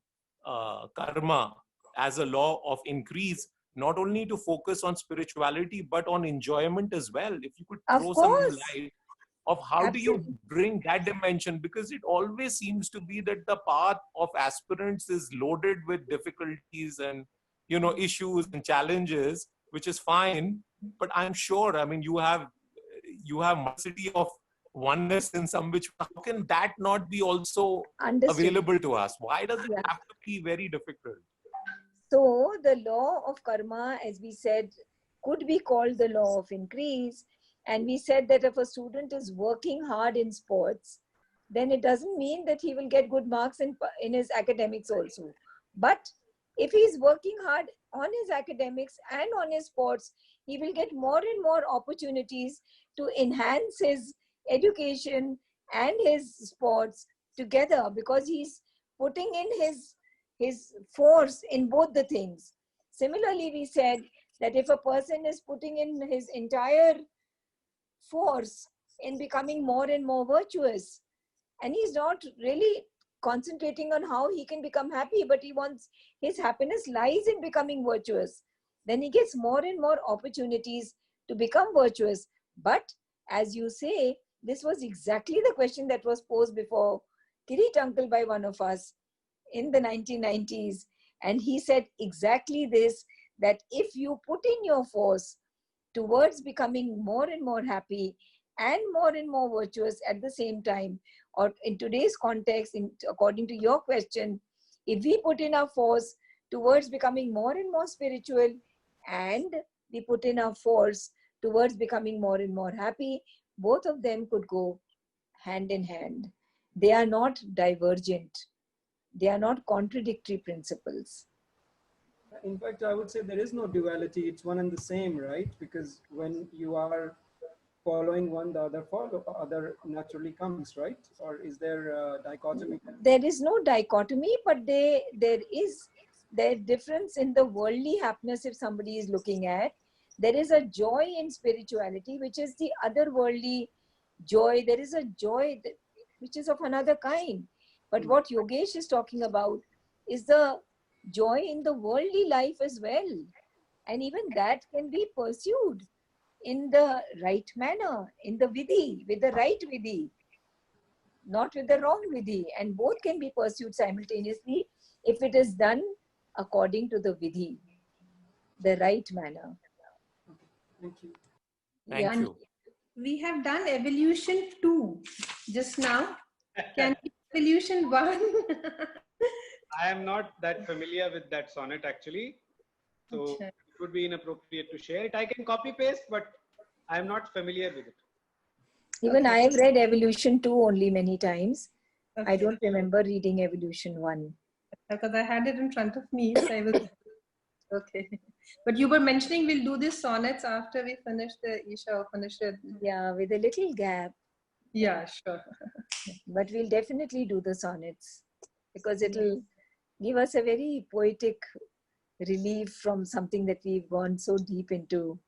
Speaker 12: karma as a law of increase, not only to focus on spirituality, but on enjoyment as well? If you could
Speaker 2: Of
Speaker 12: throw some
Speaker 2: course.
Speaker 12: light of how do you bring that dimension, because it always seems to be that the path of aspirants is loaded with difficulties and issues and challenges, which is fine, but I'm sure, I mean, you have multiplicity of oneness in some which, how can that not be also
Speaker 2: Understood.
Speaker 12: available to us? Why does it
Speaker 2: Yeah.
Speaker 12: have to be very difficult?
Speaker 2: So the law of karma, as we said, could be called the law of increase. And we said that if a student is working hard in sports, then it doesn't mean that he will get good marks in his academics also. But if he's working hard on his academics and on his sports, he will get more and more opportunities to enhance his education and his sports together, because he's putting in his force in both the things. Similarly, we said that if a person is putting in his entire force in becoming more and more virtuous, and he's not really concentrating on how he can become happy, but he wants his happiness lies in becoming virtuous, then he gets more and more opportunities to become virtuous. But as you say, this was exactly the question that was posed before Kirit uncle by one of us in the 1990s. And he said exactly this, that if you put in your force towards becoming more and more happy and more virtuous at the same time, or in today's context, according to your question, if we put in our force towards becoming more and more spiritual, and we put in our force towards becoming more and more happy, both of them could go hand in hand. They are not divergent. They are not contradictory principles.
Speaker 7: In fact, I would say there is no duality. It's one and the same, right? Because when you are following one, the other naturally comes, right? Or is there a dichotomy?
Speaker 2: There is no dichotomy, but there is difference in the worldly happiness. If somebody is looking at, there is a joy in spirituality, which is the otherworldly joy. There is a joy which is of another kind. But what Yogesh is talking about is the joy in the worldly life as well. And even that can be pursued in the right manner, in the vidhi, with the right vidhi, not with the wrong vidhi. And both can be pursued simultaneously if it is done according to the vidhi, the right manner.
Speaker 7: Thank you.
Speaker 12: Thank you.
Speaker 5: We have done evolution 2 just now. Can we do evolution 1?
Speaker 8: I am not that familiar with that sonnet actually. So it would be inappropriate to share it. I can copy paste, but I am not familiar with it.
Speaker 2: Even I have read Evolution 2 only many times.
Speaker 5: Okay.
Speaker 2: I don't remember reading Evolution 1.
Speaker 5: Because I had it in front of me, so I was okay. But you were mentioning we'll do these sonnets after we finish the Isha Upanishad.
Speaker 2: Yeah, with a little gap.
Speaker 5: Yeah, sure.
Speaker 2: But we'll definitely do the sonnets, because it'll give us a very poetic relief from something that we've gone so deep into.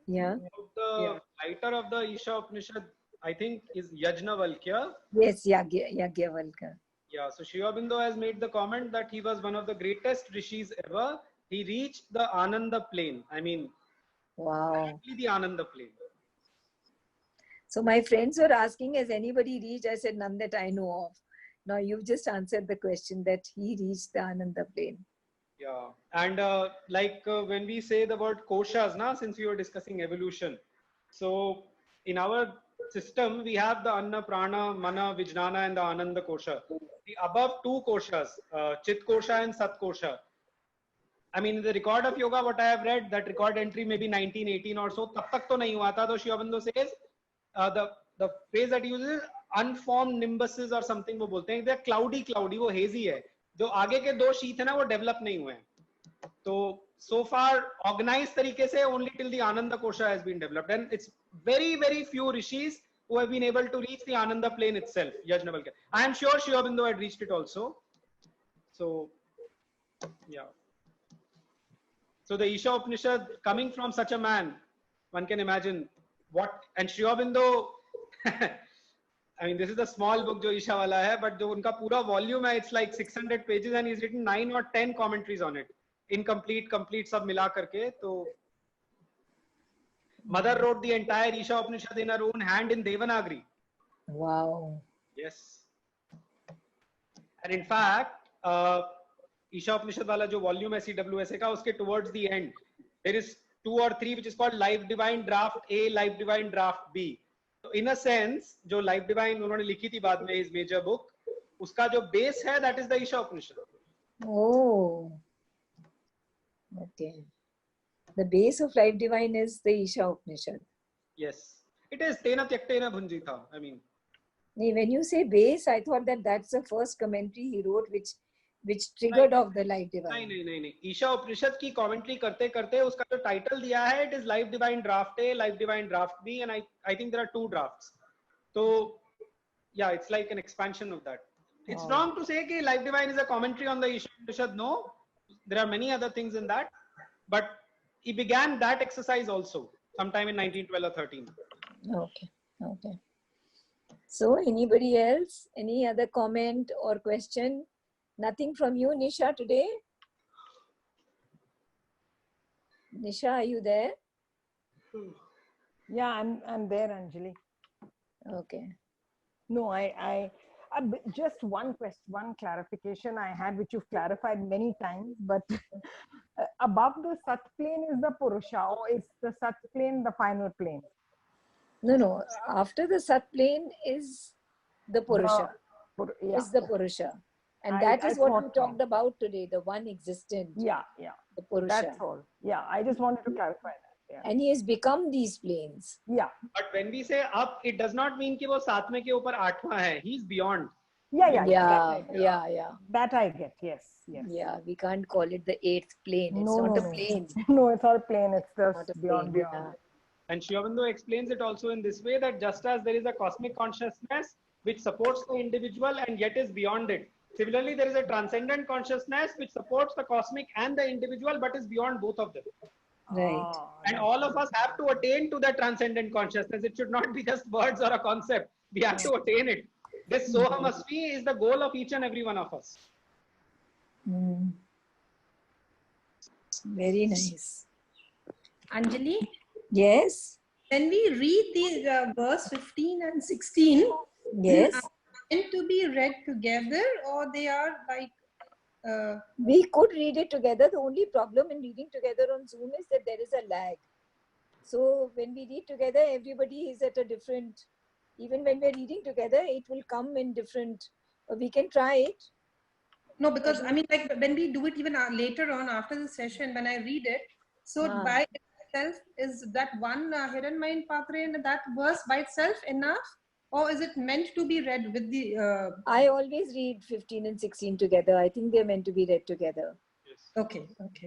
Speaker 2: Yeah.
Speaker 8: The writer of the Isha Upanishad, I think, is Yajnavalkya.
Speaker 2: Yes, Yagyavalkya.
Speaker 8: Yeah, so Sri Aurobindo has made the comment that he was one of the greatest rishis ever. He reached the Ananda plane. I mean,
Speaker 2: wow,
Speaker 8: the Ananda plane.
Speaker 2: So my friends were asking, has anybody reached? I said, none that I know of. Now you've just answered the question that he reached the Ananda plane.
Speaker 8: Yeah, and when we say the word koshas, since we were discussing evolution, so in our system we have the Anna, Prana, Mana, Vijnana, and the Ananda kosha. The above two koshas, Chit kosha and Sat kosha. I mean, the record of yoga, what I have read, that record entry maybe 1918 or so. Tab tak to nahi hua tha. So Sri Aurobindo says the phrase that he uses is unformed nimbuses or something. वो बोलते हैं, they're cloudy, वो hazy है. जो आगे के दो शीत है ना, वो डेवलप नहीं हुए हैं. तो so far organized तरीके से only till the Ananda kosha has been developed, and it's very few rishis who have been able to reach the Ananda plane itself. Yajnavalkya. I am sure Sri Aurobindo had reached it also. So yeah. So the Isha Upanishad, coming from such a man, one can imagine what. And Sri Aurobindo, I mean, this is a small book, jo Isha wala hai, but jo unka pura volume hai, it's like 600 pages, and he's written 9 or 10 commentaries on it. Incomplete, complete, sab mila karke. So Mother wrote the entire Isha Upanishad in her own hand in Devanagari.
Speaker 2: Wow.
Speaker 8: Yes. And in fact, Isha Upanishad wala jo volume hai CWSA ka, uske towards the end, there is 2 or 3 which is called Live Divine Draft A, Live Divine Draft B. So in a sense, जो Life Divine उन्होंने लिखी थी बाद में, his major book, उसका जो base है, that is the Isha Upanishad.
Speaker 2: Oh, okay. The base of Life Divine is the Isha Upanishad.
Speaker 8: Yes, it is Tena Tyaktena Bhunjita. I mean,
Speaker 2: when you say base, I thought that that's the first commentary he wrote, which triggered off the Life Divine.
Speaker 8: नहीं. ईशा उपनिषद की commentary करते करते उसका जो title दिया है, it is Life Divine Draft A, Life Divine Draft B, and I think there are 2 drafts. So yeah, it's like an expansion of that. It's wrong to say that Life Divine is a commentary on the Isha Upanishad. No, there are many other things in that, but he began that exercise also sometime in 1912 or 13.
Speaker 2: Okay. So anybody else? Any other comment or question? Nothing from you, Nisha, today? Nisha, are you there?
Speaker 1: Yeah, I'm there, Anjali.
Speaker 2: Okay.
Speaker 1: No, I just one question, one clarification I had, which you've clarified many times, but above the Sat plane is the Purusha, or is the Sat plane the final plane?
Speaker 2: No. After the Sat plane is the Purusha.
Speaker 1: Yeah.
Speaker 2: Is the Purusha. And that is what we talked about today, the one existent.
Speaker 1: Yeah.
Speaker 2: The Purusha.
Speaker 1: That's all. Yeah, I just wanted to clarify that. Yeah.
Speaker 2: And he has become these planes.
Speaker 1: Yeah.
Speaker 8: But when we say up, it does not mean कि वो 7वें के ऊपर 8वां है. He's beyond.
Speaker 1: Yeah.
Speaker 2: That
Speaker 1: I get. Yes.
Speaker 2: Yeah, we can't call it the 8th plane. It's
Speaker 1: No.
Speaker 2: not a plane.
Speaker 1: No, it's not a plane. It's just
Speaker 2: Not a
Speaker 1: beyond.
Speaker 2: plane, yeah.
Speaker 8: And Sri Aurobindo explains it also in this way, that just as there is a cosmic consciousness which supports the individual and yet is beyond it, similarly there is a transcendent consciousness which supports the cosmic and the individual but is beyond both of them.
Speaker 2: Right.
Speaker 8: And all of us have to attain to that transcendent consciousness. It should not be just words or a concept. We have to attain it. This Sohamasmi is the goal of each and every one of us.
Speaker 2: Very nice.
Speaker 5: Anjali?
Speaker 2: Yes.
Speaker 5: When we read the verse 15 and 16,
Speaker 2: yes,
Speaker 5: are they meant to be read together, or they are like?
Speaker 2: We could read it together. The only problem in reading together on Zoom is that there is a lag. So when we read together, everybody is at a different. Even when we're reading together, it will come in different. We can try it.
Speaker 5: No, because I mean, like when we do it even later on after the session, when I read it, so by itself, is that one Hiranmayan Patre and that verse by itself enough, or is it meant to be read with the?
Speaker 2: I always read 15 and 16 together. I think they're meant to be read together.
Speaker 5: Okay.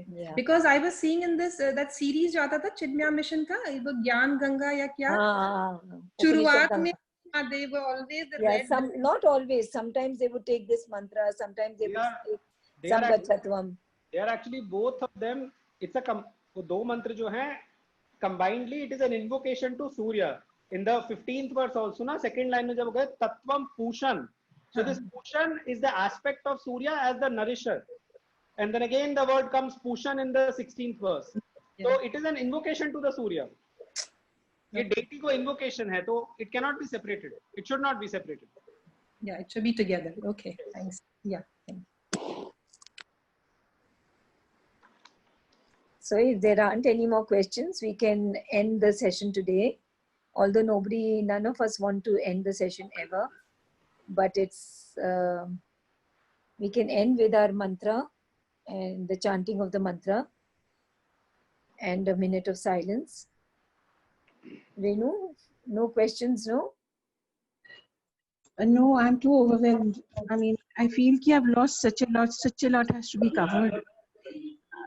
Speaker 2: Yeah.
Speaker 5: Because I was seeing in this that series जो आता था Chinmaya mission का, वो ज्ञान गंगा या क्या? शुरुआत में they were always the
Speaker 2: red. Not always. Sometimes they would take this mantra. Sometimes they would take Samgachatvam.
Speaker 8: They are actually both of them. It's a वो दो मंत्र जो हैं combinedly it is an invocation to Surya. In the 15th verse also ना second line में जब गए तत्वम Pushan. So this pushan is the aspect of Surya as the nourisher. And then again the word comes pushan in the 16th verse. So it is an invocation to the Surya. ये deity को invocation है, तो it cannot be separated. It should not be separated.
Speaker 5: Yeah, it should be together. Okay, thanks. Yeah. Thanks.
Speaker 2: So if there aren't any more questions, we can end the session today. Although none of us want to end the session ever, but it's we can end with our mantra and the chanting of the mantra and a minute of silence. Renu, no questions, no?
Speaker 10: No, I'm too overwhelmed. I mean, I feel that I've lost such a lot has to be covered.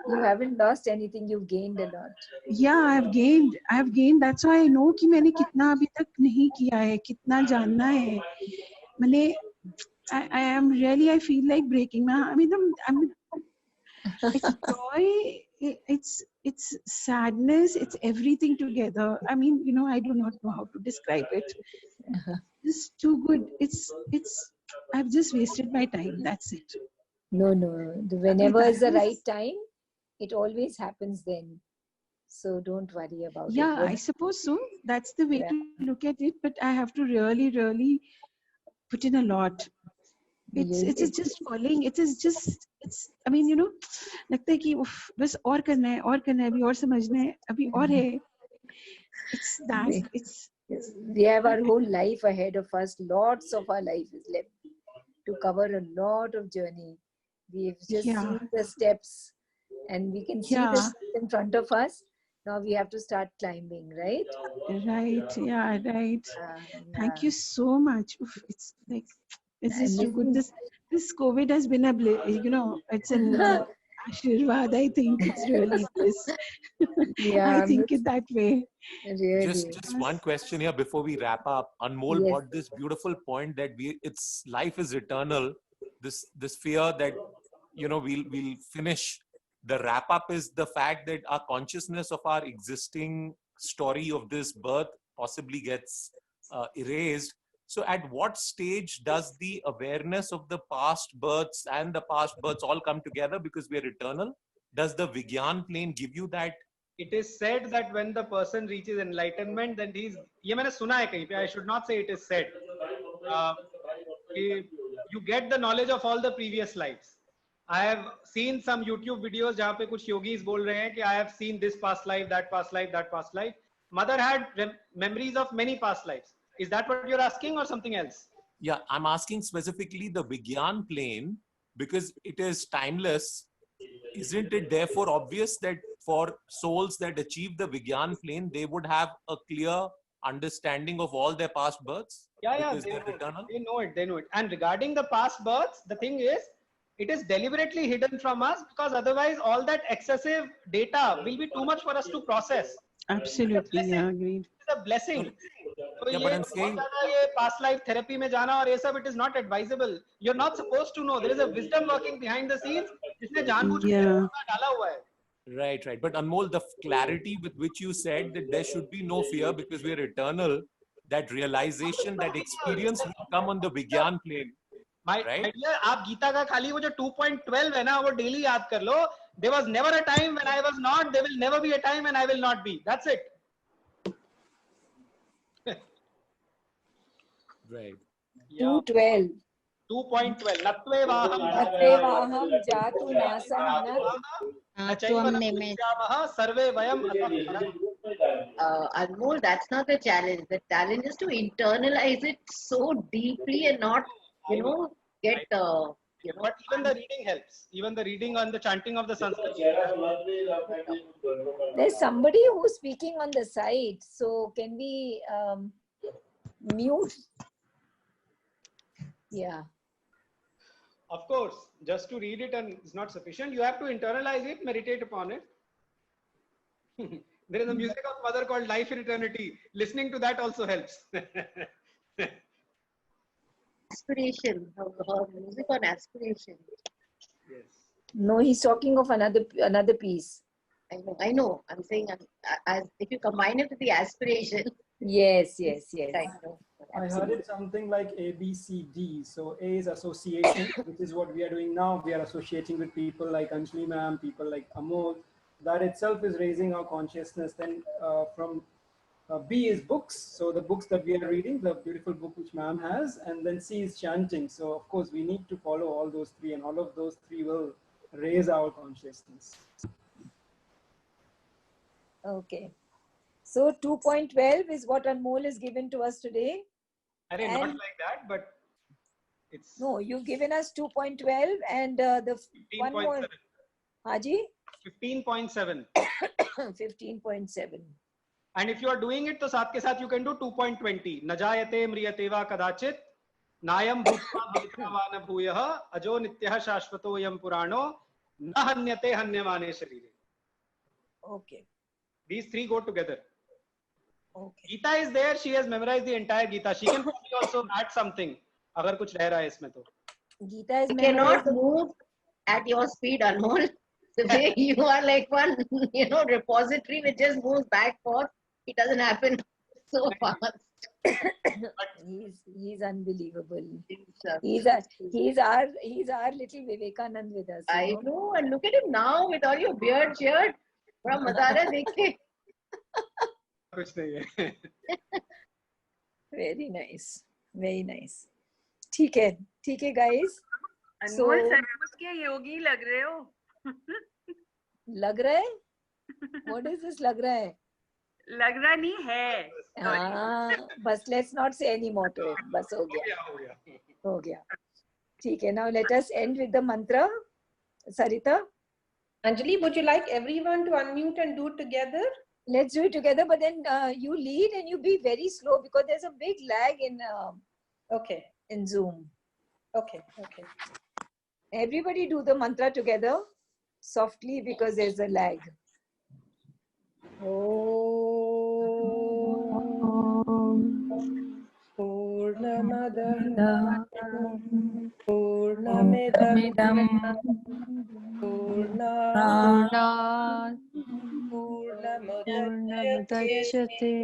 Speaker 2: You haven't lost anything, you've gained a lot.
Speaker 10: Yeah, I've gained. That's why I know कि मैंने कितना अभी तक नहीं किया है, कितना जानना है. मैंने, I feel like breaking my. I mean, it's joy, it's sadness, it's everything together. I mean, I do not know how to describe it. It's too good. I've just wasted my time. That's it.
Speaker 2: No. Whenever is the right time, it always happens then. So don't worry about it.
Speaker 10: Yeah, I suppose so. That's the way to look at it. But I have to really, really put in a lot. It's just falling. I mean, लगता है कि बस और करना है, अभी और समझना है, अभी और है. It's that.
Speaker 2: Yes, we have our whole life ahead of us. Lots of our life is left to cover a lot of journey. We've just seen the steps and we can see the
Speaker 10: Yeah.
Speaker 2: steps in front of us. Now we have to start climbing, right?
Speaker 10: Right. Yeah. Right. Thank
Speaker 2: Yeah.
Speaker 10: you so much. Oof, it's like it's
Speaker 2: And
Speaker 10: just too good. This COVID has been a it's an Ashirvad. I think it's really bliss. I think it that way.
Speaker 2: Really.
Speaker 12: Just one question here before we wrap up. Anmol brought this beautiful point that life is eternal. This fear that we'll finish. The wrap up is the fact that our consciousness of our existing story of this birth possibly gets erased. So at what stage does the awareness of the past births and the past births all come together because we are eternal? Does the Vigyan plane give you that?
Speaker 8: It is said that when the person reaches enlightenment, then ये मैंने सुना है कहीं पे, I should not say it is said. You get the knowledge of all the previous lives. I have seen some YouTube videos जहाँ पे कुछ yogis बोल रहे हैं कि I have seen this past life, that past life, that past life. Mother had memories of many past lives. Is that what you're asking or something else?
Speaker 12: Yeah, I'm asking specifically the Vigyan plane because it is timeless. Isn't it therefore obvious that for souls that achieve the Vigyan plane, they would have a clear understanding of all their past births?
Speaker 8: Yeah,
Speaker 12: because they're eternal?
Speaker 8: They know it. And regarding the past births, the thing is, it is deliberately hidden from us because otherwise all that excessive data will be too much for us to process.
Speaker 10: Absolutely, yeah, agreed.
Speaker 8: It's a blessing. So
Speaker 12: Yeah, but I'm saying,
Speaker 8: past life therapy में जाना और ये सब, it is not advisable. You're not supposed to know. There is a wisdom working behind the scenes जिसने जानबूझ के डाला हुआ है.
Speaker 12: Right. But Anmol, the clarity with which you said that there should be no fear because we are eternal, that realization, that experience will come on the Vigyan plane.
Speaker 8: My dear, आप गीता का खाली वो जो 2.12 है ना, वो daily याद कर लो. There was never a time when I was not. There will never be a time when I will not be. That's it.
Speaker 12: Right.
Speaker 2: 2.12.
Speaker 8: 2.12. Natvevaham
Speaker 2: jatu nasam
Speaker 8: sarve vayam.
Speaker 3: Anmol, that's not the challenge. The challenge is to internalize it so deeply and not, get.
Speaker 8: But even the reading helps. Even the reading and the chanting of the Sanskrit.
Speaker 2: There's somebody who's speaking on the side. So can we mute? Yeah.
Speaker 8: Of course, just to read it and it's not sufficient. You have to internalize it, meditate upon it. There is a music of Mother called Life in Eternity. Listening to that also helps.
Speaker 3: Aspiration. Her music on aspiration.
Speaker 8: Yes.
Speaker 2: No, he's talking of another piece.
Speaker 3: I know. I'm saying as if you combine it with the aspiration.
Speaker 2: Yes.
Speaker 3: Right.
Speaker 7: I heard it something like A, B, C, D. So A is association, which is what we are doing now. We are associating with people like Anjali ma'am, people like Amol. That itself is raising our consciousness. Then from B is books. So the books that we are reading, the beautiful book which ma'am has. And then C is chanting. So of course we need to follow all those three, and all of those three will raise our consciousness.
Speaker 2: Okay. So 2.12 is what Anmol is given to us today.
Speaker 8: Not like that, but it's...
Speaker 2: No, you've given us 2.12 and the 1 more. Haji?
Speaker 8: 15.7.
Speaker 2: 15.7.
Speaker 8: And if you are doing it, to साथ के साथ you can do 2.20. Najayate mriyate va kadachit. Nayam bhutva bhavitva va na bhuyah. Ajo nityah shashvato yam purano. Na hanyate hanyamane sharire.
Speaker 2: Okay.
Speaker 8: These three go together.
Speaker 2: Okay.
Speaker 8: Gita is there. She has memorized the entire Gita. She can probably also add something. अगर कुछ रह रहा है इसमें तो.
Speaker 2: Gita is
Speaker 3: you cannot move at your speed, Anmol. The way you are like one, repository which just moves back forth. It doesn't happen so fast.
Speaker 2: He's unbelievable. He's our little Vivekanand with us.
Speaker 3: I know, and look at him now with all your beard shirt. From Madara dekhe.
Speaker 8: कुछ नहीं है.
Speaker 2: Very nice. Very nice. ठीक है guys.
Speaker 9: अनमोल सचमुच के योगी लग रहे हो.
Speaker 2: लग रहा है? What is this लग रहा है?
Speaker 9: लग रहा नहीं है.
Speaker 2: बस let's not say any more to it. बस हो गया. हो गया. ठीक है. Now let us end with the mantra. Sarita.
Speaker 5: Anjali, would you like everyone to unmute and do it together?
Speaker 2: Let's do it together, but then you lead and you be very slow because there's a big lag in in Zoom.
Speaker 5: Okay.
Speaker 2: Everybody do the mantra together softly because there's a lag.
Speaker 5: Purnamada Purnamidam Purnat Purnamudachyate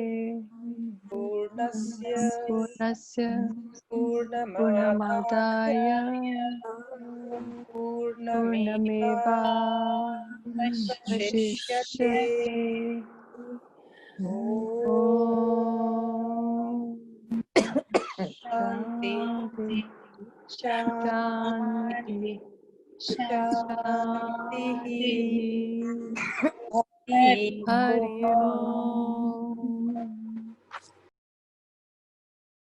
Speaker 5: Purnasya Purnamadaya Purnameva Vashishyate Shanti Shanti Shanti Hari Om